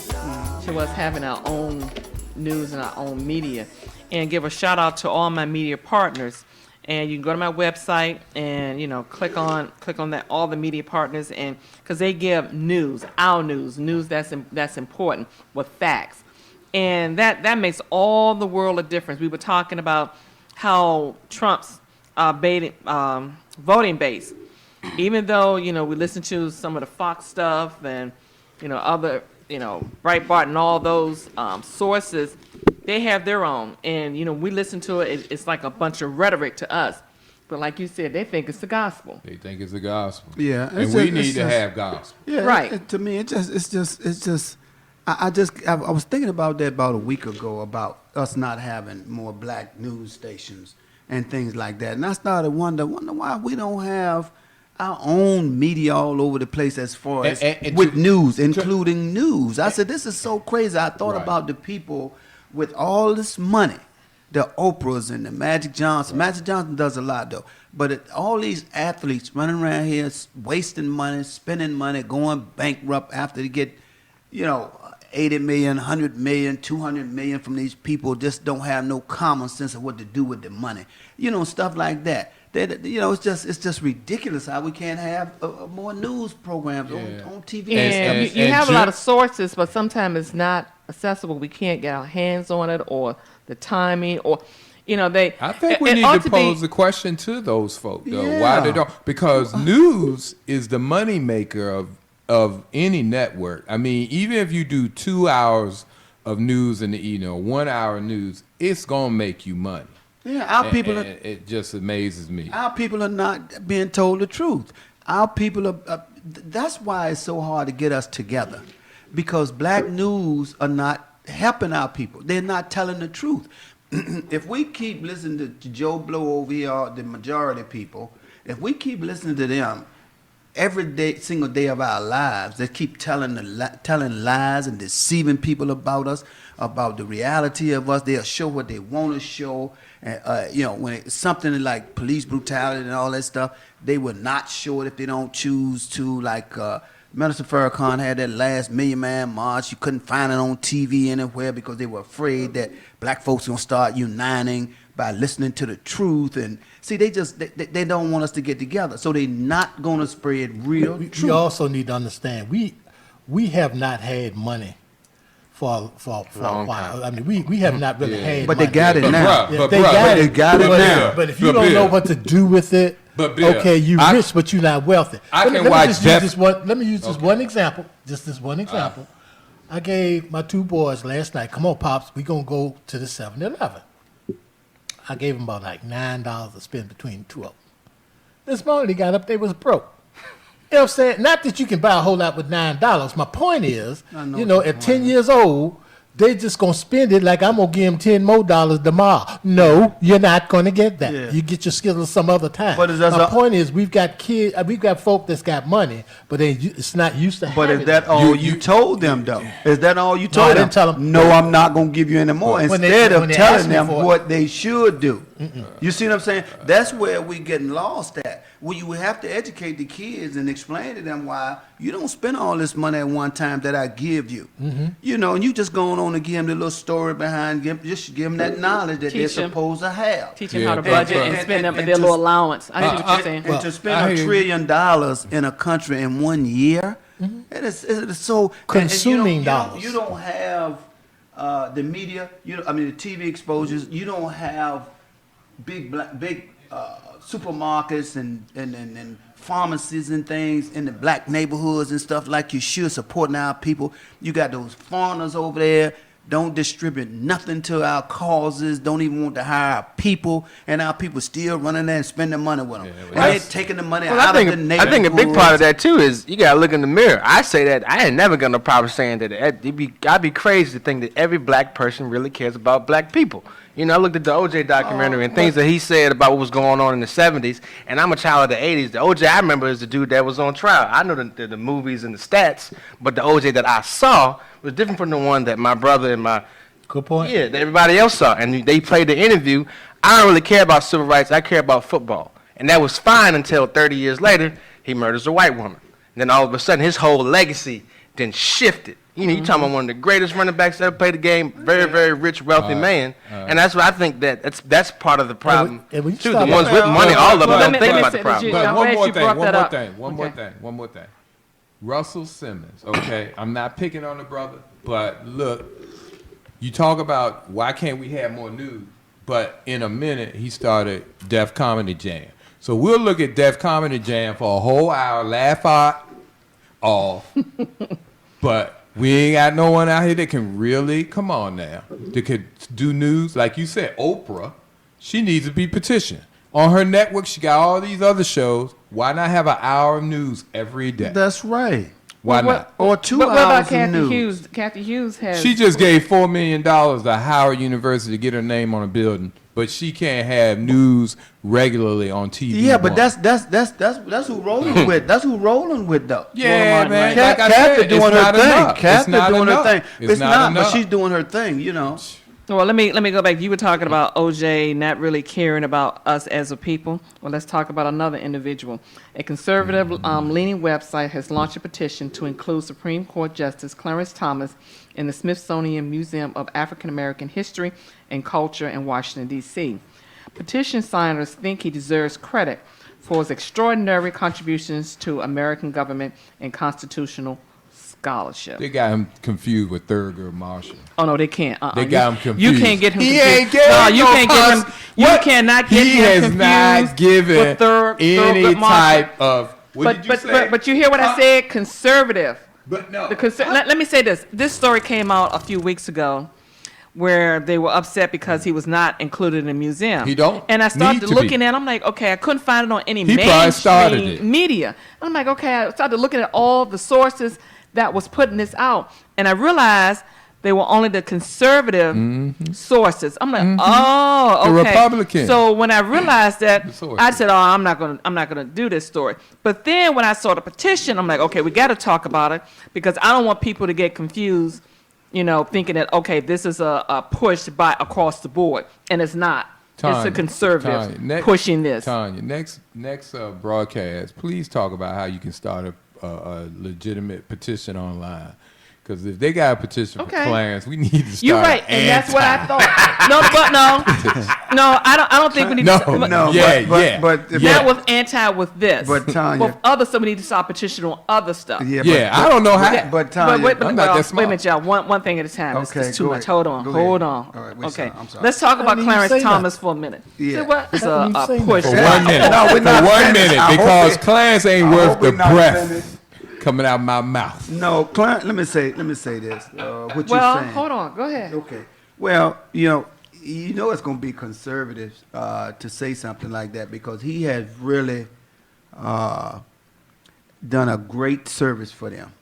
to us having our own news and our own media, and give a shout out to all my media partners. And you can go to my website and click on that, all the media partners, and because they give news, our news that's important with facts, and that makes all the world of difference. We were talking about how Trump's voting base, even though we listen to some of the Fox stuff and other Breitbart and all those sources, they have their own, and we listen to it. It's like a bunch of rhetoric to us, but like you said, they think it's the gospel. They think it's the gospel. Yeah, and we need to have gospel. Yeah, right. To me, it's just. I was thinking about that about a week ago about us not having more black news stations and things like that, and I started wonder why we don't have our own media all over the place as far as with news, including news. I said, this is so crazy. I thought about the people with all this money the Oprahs and the Magic Johnson. Magic Johnson does a lot though. But all these athletes running around here wasting money, spending money, going bankrupt after they get, 80 million, 100 million, 200 million from these people just don't have no common sense of what to do with the money. Stuff like that. It's just ridiculous how we can't have more news programs on TV. And you have a lot of sources, but sometimes it's not accessible. We can't get our hands on it, or the timing, or they. I think we need to pose the question to those folks, though. Why they don't? Because news is the money maker of any network. I mean, even if you do 2 hours of news in the evening, 1 hour news, it's gonna make you money. Yeah, our people are. It just amazes me. Our people are not being told the truth. Our people are. That's why it's so hard to get us together, because black news are not helping our people. They're not telling the truth. If we keep listening to Joe Blow over here, the majority of people, if we keep listening to them every day, single day of our lives, they keep telling lies and deceiving people about us, about the reality of us. They'll show what they want to show. When it's something like police brutality and all that stuff, they will not show it if they don't choose to. Like Minister Farrakhan had that last Million Man March. You couldn't find it on TV anywhere because they were afraid that black folks were going to start uniting by listening to the truth. And see, they don't want us to get together, so they're not going to spread real truth. We also need to understand we have not had money for a while. I mean, we have not really had but money. they got it now. They got it now. But if you don't know what to do with it, okay, rich, but you're not wealthy. Let me use this one example. Just this one example. I gave my two boys last night, come on, Pops, we going to go to the 7-Eleven. I gave them about like $9 to spend between the two of them. This morning they got up, they was broke. You know what I'm saying? Not that you can buy a whole lot with $9. My point is, at 10 years old, they just going to spend it like I'm going to give them $10 more tomorrow. No, you're not going to get that. Yeah. You get your skills some other time. My point is, we've got folk that's got money, but it's not used to having it. But is that all you told them, though? Is that all you told them? I didn't tell them. No, I'm not going to give you any more. Instead of telling them what they should do. You see what I'm saying? That's where we're getting lost at. Well, you have to educate the kids and explain to them why you don't spend all this money at one time that I give you. And you just going on to give them the little story behind, just give them that knowledge that they're supposed to have. Teach them how to budget and spend them their little allowance. I see what you're saying. And to spend $1 trillion in a country in 1 year, it is so consuming dollars. You don't have the media. The TV exposures. You don't have big supermarkets and pharmacies and things in the black neighborhoods and stuff like you should, supporting our people. You got those foreigners over there, don't distribute nothing to our causes, don't even want to hire our people, and our people still running there and spending money with them. They're taking the money out of the neighborhood. I think a big part of that, too, is you got to look in the mirror. I say that. I ain't never got no problem saying that. I'd be crazy to think that every black person really cares about black people. I looked at the OJ documentary and things that he said about what was going on in the 70s, and I'm a child of the 80s. The OJ I remember is the dude that was on trial. I know the movies and the stats, but the OJ that I saw was different from the one that my brother and my that everybody else saw. And they played the interview. I don't really care about civil rights. I care about football. And that was fine until 30 years later, he murders a white woman. And then all of a sudden, his whole legacy then shifted. You talking about one of the greatest running backs that ever played the game, very, very rich, wealthy man. And that's what I think that's part of the problem. The ones with money, all of them don't think about the problem. But one more thing. Russell Simmons, okay? I'm not picking on the brother, but look, you talk about why can't we have more news, but in a minute, he started Def Comedy Jam. So we'll look at Def Comedy Jam for a whole hour, laugh off, but we ain't got no one out here that can really, come on now, that could do news. Like you said, Oprah, she needs to be petitioned. On her network, she got all these other shows. Why not have an hour of news every day? That's right. Why not? Or 2 hours of news. Hughes? Kathy Hughes has... She just gave $4 million to Howard University to get her name on a building, but she can't have news regularly on TV. Yeah, but that's who rolling with. That's who rolling with though. Yeah, man. Kathy doing her thing. Kathy doing her thing. It's not, but she's doing her thing. Well, let me go back. You were talking about OJ not really caring about us as a people. Well, let's talk about another individual. A conservative leaning website has launched a petition to include Supreme Court Justice Clarence Thomas in the Smithsonian Museum of African American History and Culture in Washington, D.C. Petition signers think he deserves credit for his extraordinary contributions to American government and constitutional scholarship. They got him confused with Thurgood Marshall. Oh no, they can't. They got him confused. You can't get him. He confused. ain't getting no, you no can't get him. You What? cannot get He him has confused not given with any Thurgood Marshall. type of. What did you say? But you hear what I said? Conservative. But no. Let me say this. This story came out a few weeks ago, where they were upset because he was not included in the museum. He don't And I started need to looking be. at it. I'm like, okay, I couldn't find it on any He probably started it. mainstream media. I'm like, okay, I started looking at all the sources that was putting this out, and I realized they were only the conservative sources. I'm like, oh, okay. The Republican. So when I realized that, sources. I said, oh, I'm not gonna do this story. But then when I saw the petition, I'm like, okay, we got to talk about it because I don't want people to get confused, thinking that okay, this is a push by across the board, and it's not. It's a conservative pushing this. Tanya, next broadcast, please talk about how you can start a legitimate petition online. Because if they got a petition for Clarence, we need to start. You're right, and that's what I thought. No, I don't think we need to. But that was anti with this. But Tanya, with other stuff, we need to start petitioning on other stuff. I don't know how. But Tanya, I'm not that smart. Wait a minute, y'all. One thing at a time. Okay, it's too much. ahead. Hold on. All right, Okay, I'm sorry. let's talk about I didn't Clarence even say Thomas for a minute. Yeah. See what? It's I didn't a even say push. For that. 1 minute. No, we're not For 1 finished. minute, I hope because it- Clarence ain't I worth hope we're the not breath finished. coming out of my mouth. No, Clarence. Let me say this. What you're Well, saying. hold on. Go ahead. Okay. Well, it's going to be conservative to say something like that because he has really done a great service for them.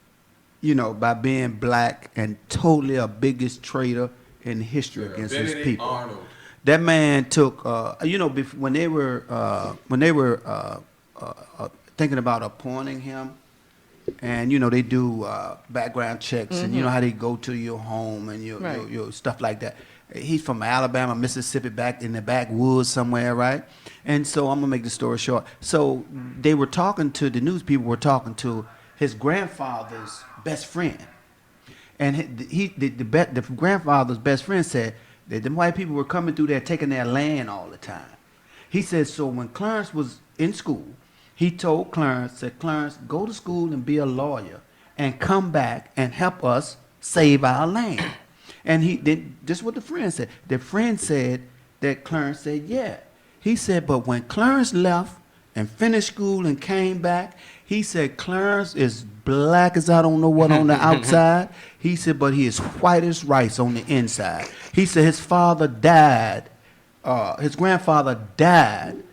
By being black and totally a biggest traitor in history against his people. Arnold. That man took, when they were thinking about appointing him, and they do background checks, and you know how they go to your home and your stuff like that. He's from Alabama, Mississippi, back in the backwoods somewhere, right? And so I'm gonna make the story short. So they were talking to the news people were talking to his grandfather's best friend, and the grandfather's best friend said that the white people were coming through there taking their land all the time. He said so when Clarence was in school, he told Clarence, Clarence, go to school and be a lawyer and come back and help us save our land. And this is what the friend said. The friend said that Clarence said, yeah. He said, but when Clarence left and finished school and came back, he said, Clarence is black as I don't know what on the outside. He said, but he is white as rice on the inside. He said his father died, his grandfather died,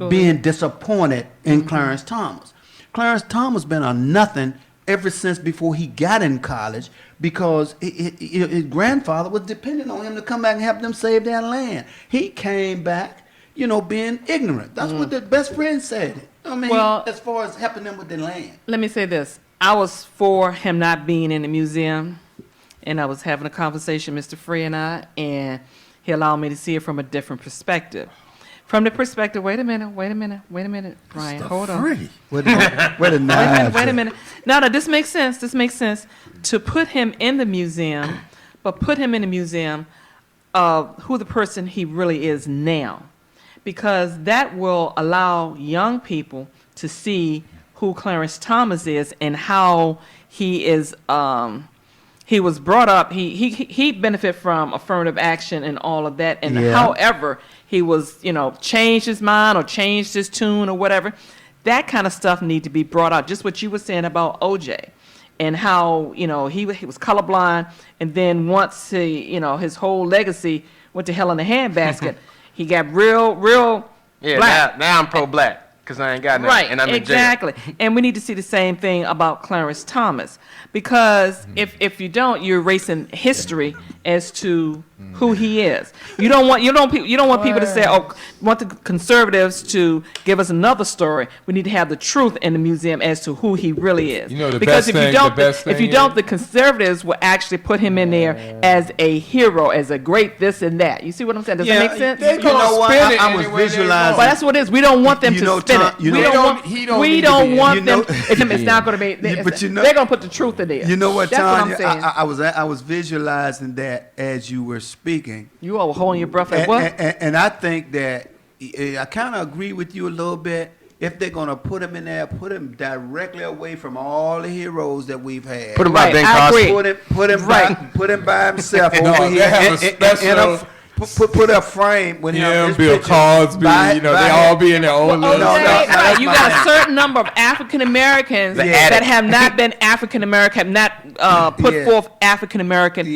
being disappointed in Clarence Thomas. Clarence Thomas been a nothing ever since before he got in college because his grandfather was dependent on him to come back and help them save their land. He came back, being ignorant. That's what the best friend said. As far as helping them with their land. Let me say this. I was for him not being in the museum, and I was having a conversation, Mr. Free and I, and he allowed me to see it from a different perspective. From the perspective, wait a minute, Brian, hold on. Wait a minute. No, this makes sense. To put him in the museum, but put him in the museum of who the person he really is now. Because that will allow young people to see who Clarence Thomas is and how he is, he was brought up, he benefit from affirmative action and all of that. And however he was, changed his mind or changed his tune or whatever, that kind of stuff need to be brought out. Just what you were saying about OJ and how, he was colorblind. And then once his whole legacy went to hell in a handbasket, he got real black. Now I'm pro-black. Because I ain't got nothing, Right, and I'm exactly. in jail. And we need to see the same thing about Clarence Thomas. Because if you don't, you're erasing history as to who he is. You don't want people to say, oh, want the conservatives to give us another story. We need to have the truth in the museum as to who he really is. You know, the because best if thing you don't, the conservatives will actually put him in there as a hero, as a great this and that. You see what I'm saying? Does that make sense? They gonna spin it I was anyway they visualizing. Well, that's what it is. We don't want them to spin it. We don't want them. It's not going to be. They're going to put the truth in there. You know what, That's Tanya? what I'm saying. I was visualizing that as you were speaking. You all were holding your breath. Like, what? And I think that I kind of agree with you a little bit. If they're going to put him in there, put him directly away from all the heroes that we've had. Put him by Ben Cosby. Put him by himself No, over they here. have a special- Put a frame with him. Bill Cosby, they all be in their own little Right, you got a certain number of African Americans that have not been African American, have not put forth African American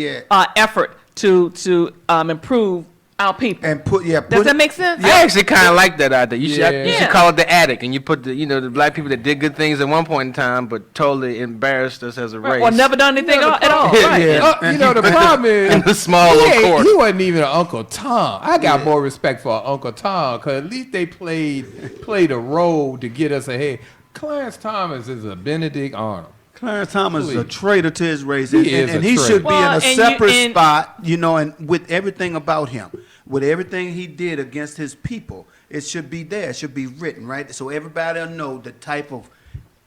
effort to improve our people. And does that make sense? I actually kind of like that idea. You should call it the attic, and you put the black people that did good things at one point in time, but totally embarrassed us as a race, or never done anything at all. The problem is in the small little court. He wasn't even an Uncle Tom. I got more respect for Uncle Tom because at least they played a role to get us ahead. Clarence Thomas is a Benedict Arnold. Clarence Thomas is a Please. traitor to his race, He and, is and a he traitor. should be in a separate spot, and with everything about him, with everything he did against his people. It should be there. It should be written, right? So everybody will know the type of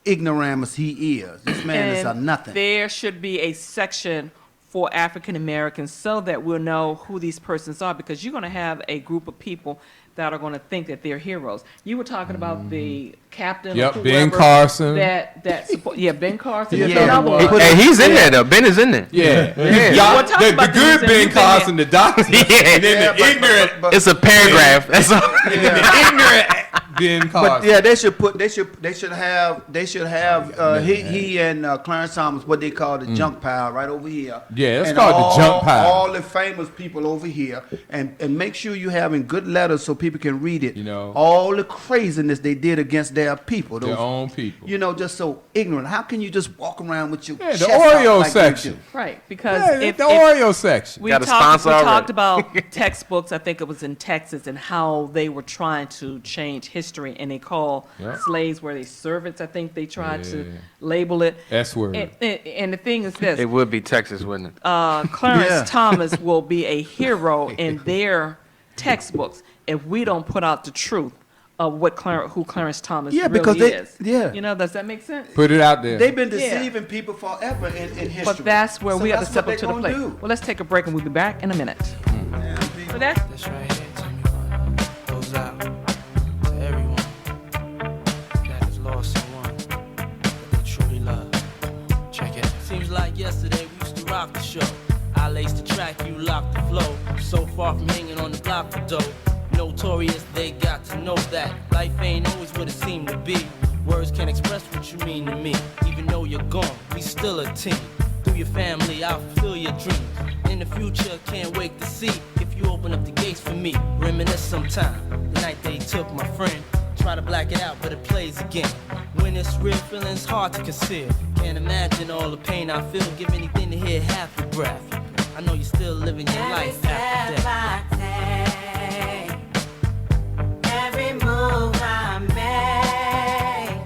ignoramus he is. This man is a nothing. There should be a section for African Americans so that we'll know who these persons are, because you're going to have a group of people that are going to think that they're heroes. You were talking about the captain. Yep, or Ben whoever Carson. Ben Carson. Yeah. There's another one. Hey, he's in there though. Ben is in there. Yeah. We're talking The about good the Ben museum. Carson, the doctor. And then the ignorant. It's a paragraph. That's all. And then the ignorant Ben Carson. But yeah, they should have he and Clarence Thomas, what they call the junk pile right over here. Yeah, it's And called the junk pile. All the famous people over here, and make sure you're having good letters so people can read it. You know, all the craziness they did against their people, their own people. You know, just so ignorant. How can you just walk around with your the chest out Oreo like they section. do? Right, because the Oreo section. We Got a talked sponsor already. about textbooks, I think it was in Texas, and how they were trying to change history, and they call slaves, were they servants, I think they tried to label it. S-word. And the thing is this. It would be Texas, wouldn't it? Clarence Thomas will be a hero in their textbooks if we don't put out the truth of who Clarence Thomas really is. You know, does that make sense? Put it out there. They've been deceiving people forever in history. But that's where we have to that's step what up to they the plate. gonna do. Well, let's take a break and we'll be back in a minute. So that's right here, tell me what goes out to everyone that has lost someone that they truly love. Check it. Seems like yesterday we used to rock the show. I laced the track, you locked the flow. So far from hanging on the block for dough. Notorious, they got to know that life ain't always what it seemed to be. Words can't express what you mean to me. Even though you're gone, we still a team. Through your family, I'll fulfill your dreams. In the future, can't wait to see if you open up the gates for me. Reminisce sometime, the night they took my friend. Try to black it out, but it plays again. When it's real, feeling's hard to conceal. Can't imagine all the pain I feel. Give anything to hear half your breath. I know you're still living your life after death. Every move I make,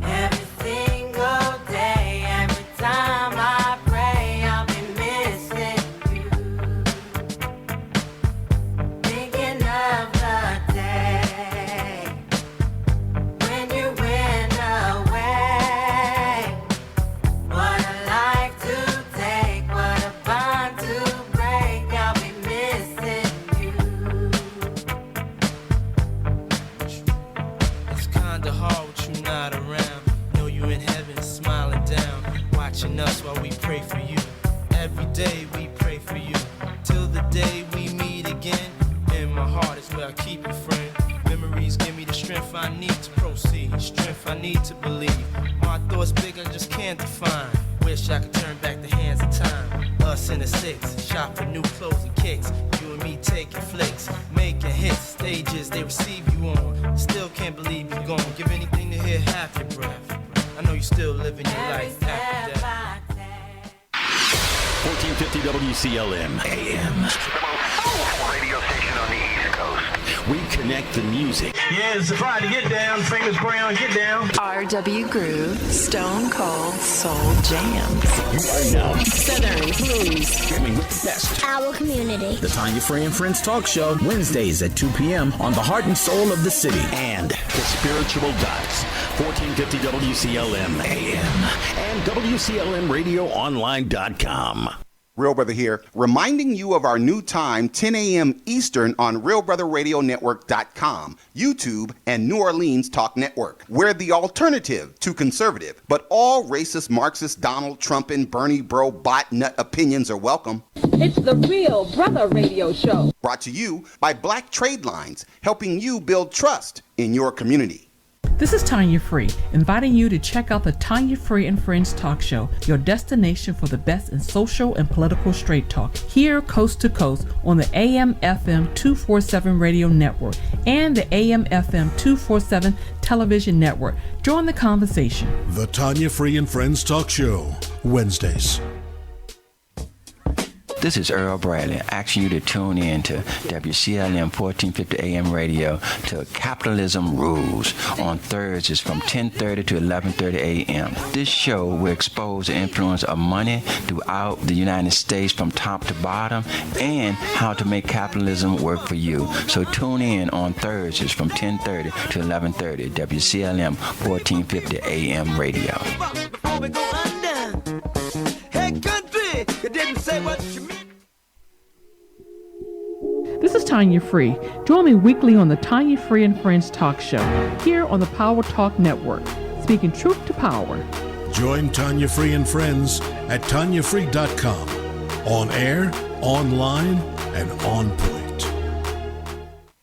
every single day, every time I pray, I'll be missing you. Thinking of the day when you went away. What a life to take, what a bond to break. I'll be missing you. It's kinda hard with you not around. Know you in heaven smiling down, watching us while we pray for you. Every day we pray for you, till the day we meet again. In my heart is where I keep you, friend. Memories give me the strength I need to proceed, strength I need to believe. My thoughts big, I just can't define. Wish I could turn back the hands of time. Us in the six, shop for new clothes and kicks. You and me taking flicks, making hits, stages they receive you on. Still can't believe you're gone. Give anything to hear half your breath. I know you're still living your life after death. 1450 WCLM AM. Radio station on the East Coast. We connect the music. Yeah, it's Friday. Get down. Famous Brown, get down. RW Groove, Stone Cold Soul Jams. You are now Southern Blues. jamming with the best. Our community. The Tanya Free and Friends Talk Show, Wednesdays at 2 p.m. on the heart and soul of the city. And the Spiritual Guys, 1450 WCLM AM and WCLMRadioOnline.com. Real Brother here, reminding you of our new time, 10 a.m. Eastern on RealBrotherRadioNetwork.com, YouTube, and New Orleans Talk Network. We're the alternative to conservative, but all racist, Marxist, Donald Trump, and Bernie bro bot nut opinions are welcome. It's the Real Brother Radio Show. Brought to you by Black Trade Lines, helping you build trust in your community. This is Tanya Free, inviting you to check out the Tanya Free and Friends Talk Show, your destination for the best in social and political straight talk, here coast to coast on the AM/FM 247 radio network and the AM/FM 247 television network. Join the conversation. The Tanya Free and Friends Talk Show, Wednesdays. This is Earl Bradley asking you to tune in to WCLM 1450 AM radio to Capitalism Rules on Thursdays from 10:30 to 11:30 a.m. This show will expose the influence of money throughout the United States from top to bottom and how to make capitalism work for you. So tune in on Thursdays from 10:30 to 11:30 WCLM 1450 AM radio. Before we go under, hey country, you didn't say what you mean. This is Tanya Free. Join me weekly on the Tanya Free and Friends Talk Show, here on the Power Talk Network, speaking truth to power. Join Tanya Free and Friends at TanyaFree.com. On air, online, and on point.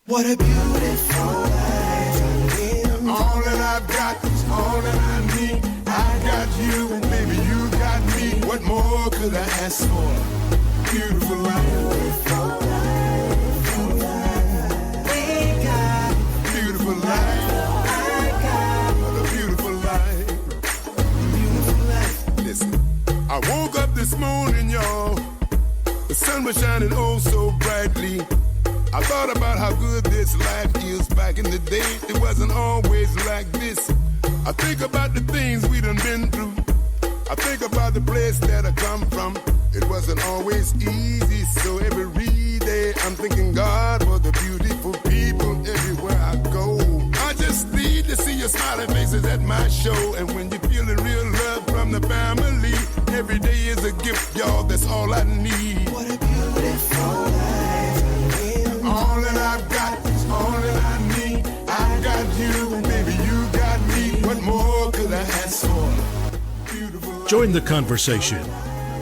What a beautiful life. All that I've got is all that I need. I got you and baby you got me. What more could I ask for? Beautiful life. Beautiful life. We got beautiful life. I got a beautiful life. Beautiful life. Listen, I woke up this morning, y'all. The sun was shining oh so brightly. I thought about how good this life is back in the day. It wasn't always like this. I think about the things we done been through. I think about the place that I come from. It wasn't always easy, so every day I'm thanking God for the beautiful people everywhere I go. I just need to see your smiling faces at my show. And when you're feeling real love from the family, every day is a gift, y'all, that's all I need. What a beautiful life. All that I've got is all that I need. I got you and baby you got me. What more could I ask for? Join the conversation.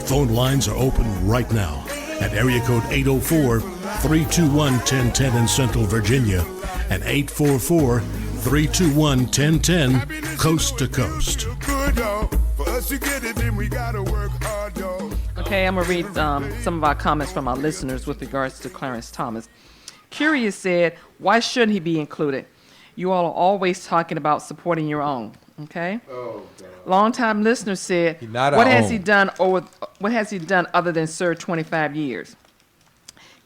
Phone lines are open right now at area code 804-321-1010 in Central Virginia and 844-321-1010 coast to coast. Okay, I'm going to read some of our comments from our listeners with regards to Clarence Thomas. Curious said, why shouldn't he be included? You all are always talking about supporting your own. Okay. Oh, God. Longtime listener said, "What has he done? What has he done other than serve 25 years?"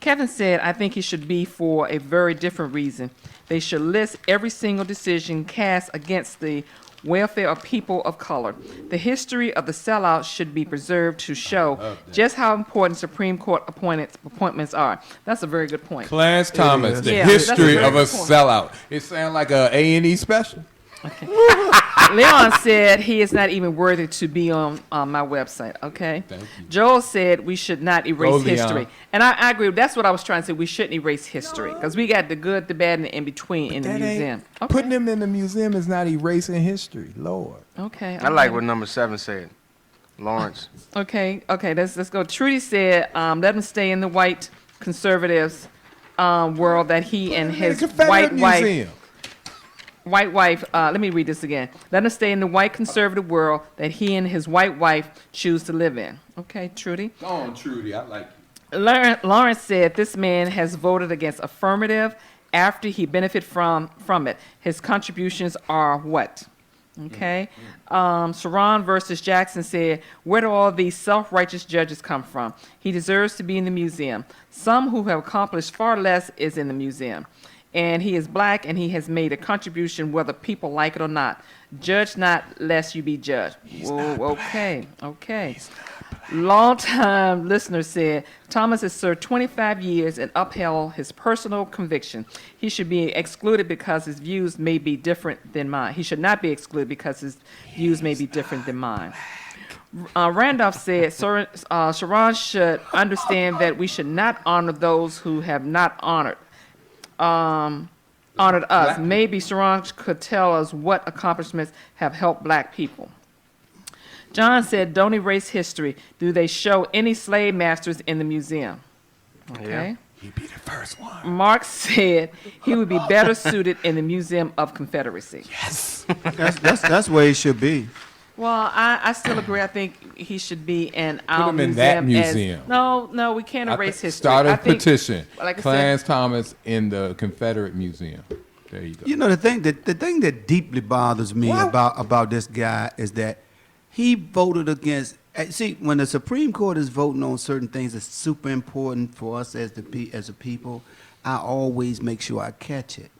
Kevin said, "I think he should be for a very different reason. They should list every single decision cast against the welfare of people of color. The history of the sellout should be preserved to show just how important Supreme Court appointments are." That's a very good point. Clarence Thomas, the history of a sellout. It sounds like a A&E special. Okay. Leon said he is not even worthy to be on my website. Okay. Thank you. Joel said we should not erase Leon. history, and I agree. That's what I was trying to say. We shouldn't erase history because we got the good, the bad, and the in between in the museum. Okay. Putting him in the museum is not erasing history, Lord. Okay. I like what number 7 said. Lawrence. Okay. Let's go. Trudy said, "Let him stay in the white conservatives world that he and his white wife." Let me read this again. "Let him stay in the white conservative world that he and his white wife choose to live in." Okay, Trudy. Go on, Trudy. I like you. Lawrence said, "This man has voted against affirmative after he benefited from it. His contributions are what?" Okay. Sharon versus Jackson said, where do all these self-righteous judges come from? He deserves to be in the museum. Some who have accomplished far less is in the museum. And he is black and he has made a contribution whether people like it or not. Judge not lest you be judged. Whoa, okay, okay. Long-time listener said, Thomas has served 25 years and upheld his personal conviction. He should be excluded because his views may be different than mine. He should not be excluded because his views may be different than mine. Randolph said, Sharon should understand that we should not honor those who have not honored us. Maybe Sharon could tell us what accomplishments have helped black people. John said, don't erase history. Do they show any slave masters in the museum? Okay. Yeah. He'd be the first one. Mark said he would be better suited in the Museum of Confederacy. Yes. That's where he should be. Well, I still agree. I think he should be in our him in museum. that museum. No, we can't erase history. Start a I think, petition. Like I Clarence said, Thomas in the Confederate Museum. There you go. You know, the thing that deeply bothers me about this guy is that he voted against. See, when the Supreme Court is voting on certain things that's super important for us as a people, I always make sure I catch it.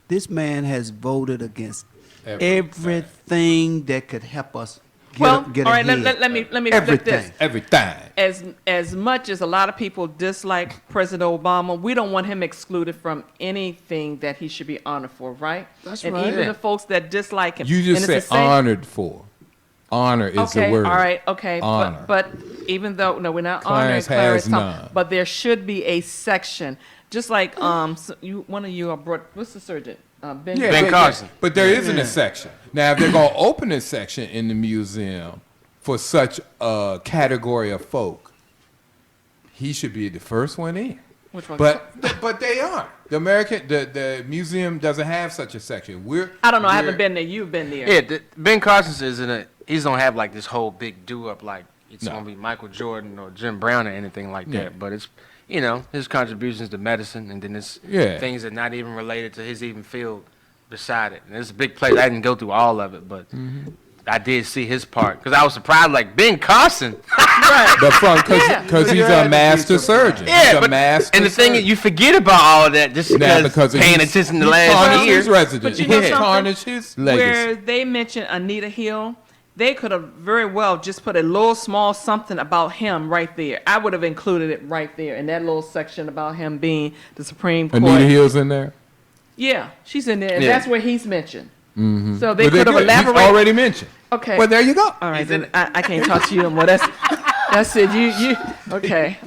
This man has voted against everything that could help us get all right. ahead. Let me flip this. Everything. As much as a lot of people dislike President Obama, we don't want him excluded from anything that he should be honored for, right? That's and right. even the folks that dislike him. You just and said honored for. Honor is the word. All right, okay. Honor. But even though, no, we're not Clarence honoring Clarence has Thomas, none. but there should be a section, just like one of you brought, what's the surgeon? Ben Carson. But there isn't a section. Now, if they're going to open a section in the museum for such a category of folk, he should be the first one in. Which one? But they aren't. The museum doesn't have such a section. I don't know. I haven't been there. You've been there. Yeah, Ben Carson isn't he's don't have like this whole big do up like it's gonna be Michael Jordan or Jim Brown or anything like that. But it's his contributions to medicine and then it's things that not even related to his even field beside it. And it's a big place. I didn't go through all of it, but I did see his part because I was surprised. Like Ben Carson, right? But because he's a master surgeon. Yeah, he's a master and the thing is, you forget about all of that just because paying attention to last year. His residence. But you know He something? tarnished his legacy. Where they mentioned Anita Hill, they could have very well just put a little small something about him right there. I would have included it right there in that little section about him being the Supreme Court. Anita Hill's in there? Yeah, she's in there, and Yeah. that's where he's mentioned. Mm-hmm. So they could have elaborated. He's already mentioned. Okay. Well, there you go. All right, then I can't talk to you anymore. That's it. You. Okay.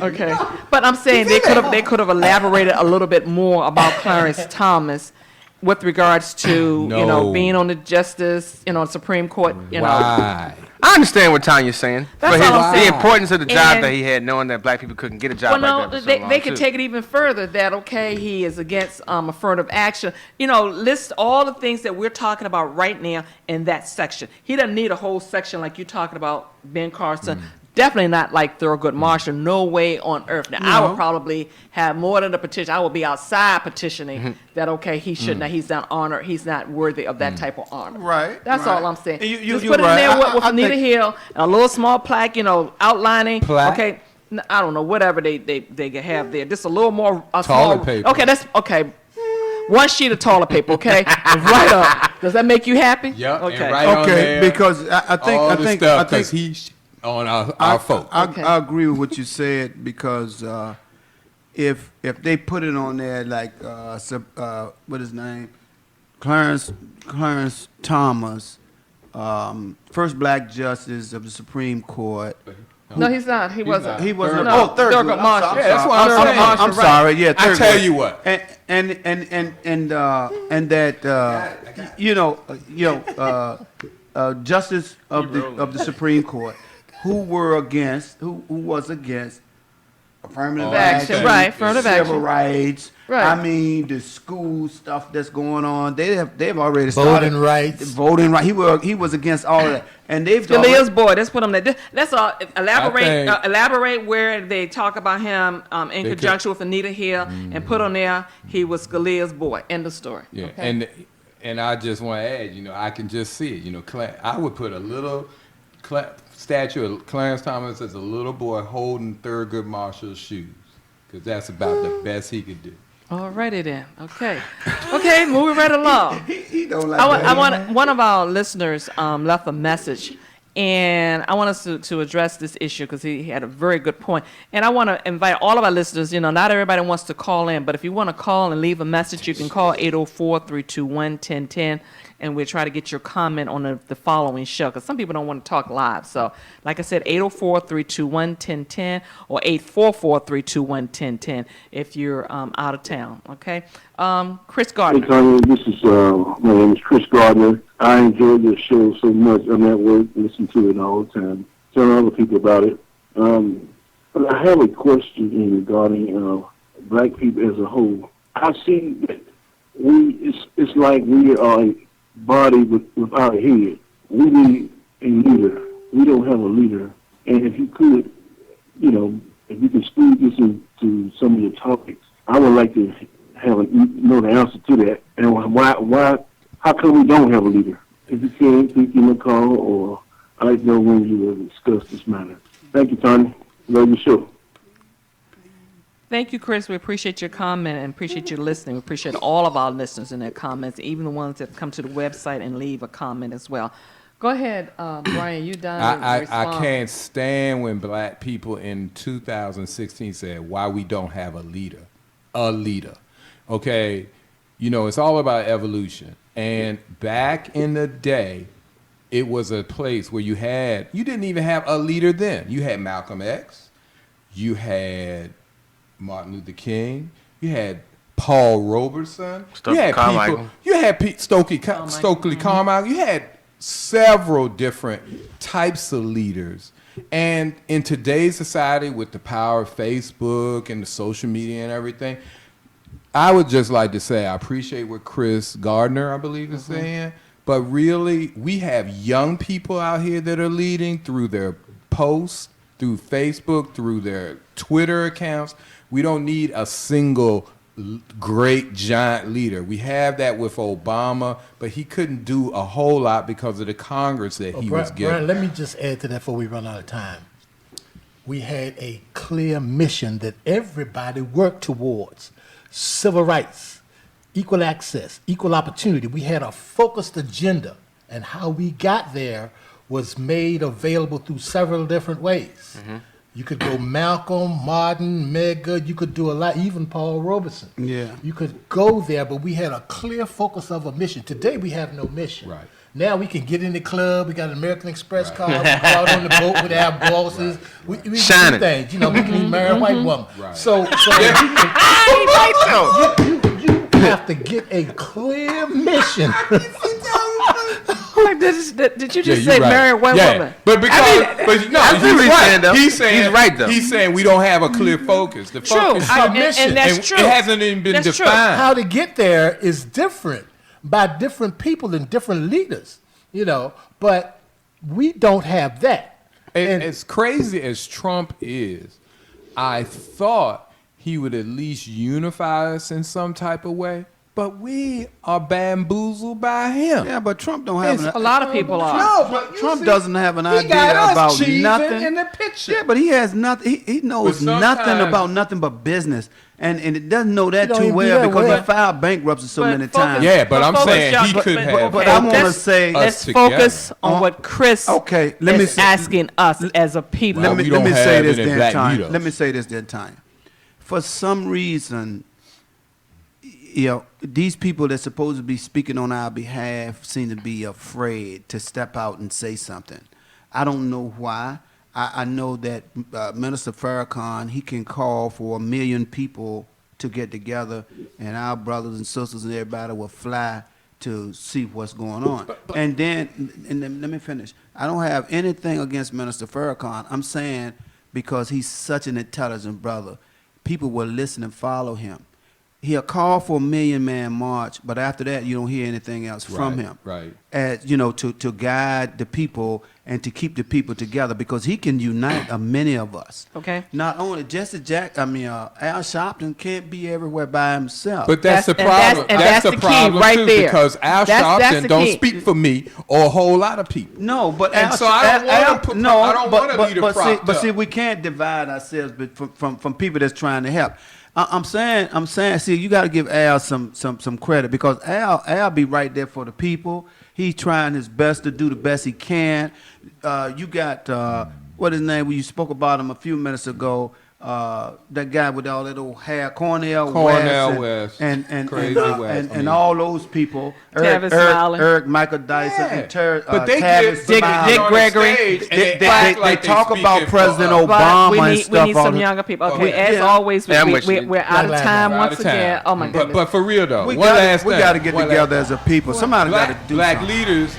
But I'm saying they could have elaborated a little bit more about Clarence Thomas with regards to being on the justice, Supreme Court. Why? I understand what Tanya's saying. That's For all I'm saying. the importance of the job And- that he had, knowing that black people couldn't get a job Well, like no, that for so long, they could too. take it even further. That he is against affirmative action. List all the things that we're talking about right now in that section. He doesn't need a whole section like you're talking about, Ben Carson. Definitely not like Thurgood Marshall. No way on earth. Now I would probably have more than a petition. I would be outside petitioning that he should not. He's not honored. He's not worthy of that type of honor. Right. That's all I'm saying. And Just you're put it in right. there with I Anita think- Hill, a little small plaque, outlining. Plaque? Okay. I don't know, whatever they can have there. Just a little more. Toilet paper. Okay, that's okay. One sheet of toilet paper, okay, and right up. Does that make you happy? Yep. Okay. And right on there, because I think because he's on our folk. I agree with what you said because if they put it on there like what his name, Clarence Thomas, first black justice of the Supreme Court. No, he's not. He wasn't. He wasn't. No, Thurgood. Thurgood Marshall. Yeah, that's what I'm saying. I'm sorry. Yeah, I Thurgood. tell you what. And that justice of the Supreme Court who was against affirmative action, right? Affirmative civil action, rights. right? I mean, the school stuff that's going on. They've already started Voting rights. Voting right. He was against all of that, and they've Scalia's boy. Let's put him there. That's all. think- Elaborate where they talk about him in conjunction with Anita Hill, and put on there he was Scalia's boy. End of story. Yeah, Okay? And I just want to add, I can just see it. I would put a little statue of Clarence Thomas as a little boy holding Thurgood Marshall's shoes, because that's about the best he could do. All righty then. Okay. Okay, moving right along. He don't like I want one of our listeners left a message, and I want us to address this issue because he had a very good point. And I want to invite all of our listeners, not everybody wants to call in, but if you want to call and leave a message, you can call 804-321-1010, and we'll try to get your comment on the following show, because some people don't want to talk live. So, like I said, 804-321-1010 or 844-321-1010 if you're out of town, okay? Chris Gardner. Hey, Tanya, this is, my name is Chris Gardner. I enjoy this show so much. I'm at work, listen to it all the time, telling other people about it. But I have a question regarding black people as a whole. I see that it's like we are a body without a head. We need a leader. We don't have a leader. And if you could, if you could squeeze this into some of your topics, I would like to know the answer to that. And how come we don't have a leader? If you can, please give me a call, or I'd like to know when you will discuss this matter. Thank you, Tony. Love your show. Thank you, Chris. We appreciate your comment and appreciate you listening. We appreciate all of our listeners and their comments, even the ones that come to the website and leave a comment as well. Go ahead, Brian. You done? I can't stand when black people in 2016 said why we don't have a leader. A leader. Okay? It's all about evolution. And back in the day, it was a place where you didn't even have a leader then. You had Malcolm X. You had Martin Luther King. You had Paul Robeson. Stokely Carmichael. You had Stokely Carmichael. You had several different types of leaders. And in today's society, with the power of Facebook and the social media and everything, I would just like to say I appreciate what Chris Gardner, I believe, is saying. But really, we have young people out here that are leading through their posts, through Facebook, through their Twitter accounts. We don't need a single great giant leader. We have that with Obama, but he couldn't do a whole lot because of the Congress that he was given. Brian, let me just add to that before we run out of time. We had a clear mission that everybody worked towards: civil rights, equal access, equal opportunity. We had a focused agenda, and how we got there was made available through several different ways. Mm-hmm. You could go Malcolm, Martin, Medgar, you could do a lot, even Paul Robeson. Yeah. You could go there, but we had a clear focus of a mission. Today we have no mission. Right. Now we can get in the club, we got an American Express card, we go out on the boat with our bosses. Right. We Shining. do things, we can even marry a white woman. Right. So you have to get a clear mission. Did you just say marry a white woman? But because, he's right though. He's saying we don't have a clear focus. The focus is mission. And that's true. It hasn't even been defined. True. How to get there is different by different people and different leaders, but we don't have that. And as crazy as Trump is, I thought he would at least unify us in some type of way. But we are bamboozled by him. Yeah, but Trump don't have a lot of people are. No, but Trump doesn't have an idea about nothing. In the picture. Yeah, but he has nothing. He knows nothing about nothing but business, and it doesn't know that too well because he filed bankruptcy so many times. Yeah, but I'm saying he could have. But I want to say, let's focus on what Chris is asking us as a people. Let me say this then, Tanya. Let me say this then, Tanya. For some reason, these people that's supposed to be speaking on our behalf seem to be afraid to step out and say something. I don't know why. I know that Minister Farrakhan, he can call for 1 million people to get together, and our brothers and sisters and everybody will fly to see what's going on. And then let me finish. I don't have anything against Minister Farrakhan. I'm saying because he's such an intelligent brother, people will listen and follow him. he'll call for a 1 million man march, but after that you don't hear anything else from him. Right. As you know, to guide the people and to keep the people together, because he can unite many of us. Okay. Not only Jesse Jack, Al Sharpton can't be everywhere by himself. But that's the problem. That's the problem right too, there. because Al That's Sharpton don't key. speak for me or a whole lot of people. No, but And so I don't want to be the prop but see, up. we can't divide ourselves from people that's trying to help. I'm saying, see, you got to give Al some credit, because Al be right there for the people. He's trying his best to do the best he can. You got what his name? You spoke about him a few minutes ago. That guy with all that old hair, Cornell West, and Crazy West, and all those people. Tavis Smiley. Eric Michael Dyson, and But they Tavis get Smiley. Dick Gregory. They talk about President Obama we and need, stuff. we need some younger people. Okay, as always, we're out of time once again. Oh my goodness. But for real though, We one last thing. got to get One together last as a people. Somebody got to do Black something. leaders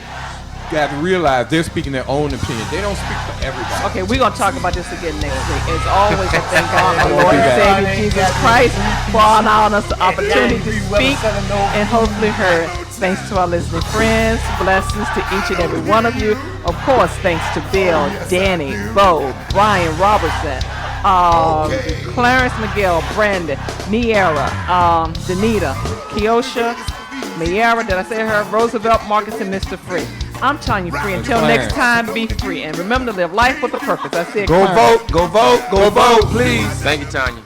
got to realize they're speaking their own opinion. They don't speak for everybody. Okay, we're going to talk about this again next week. As always, I thank God, our Lord and Savior Jesus Christ, for allowing us the opportunity to speak and hopefully heard. Thanks to our listening friends. Blessings to each and every one of you. Of course, thanks to Bill, Danny, Bo, Brian Robertson, Clarence McGill, Brandon, Niera, Danita, Keosha, Mayara, did I say her? Roosevelt, Marcus, and Mr. Free. I'm Tanya Free. Until next time, be free. And remember to live life with a purpose. I said Go vote, go vote, go vote, please. Thank you, Tanya.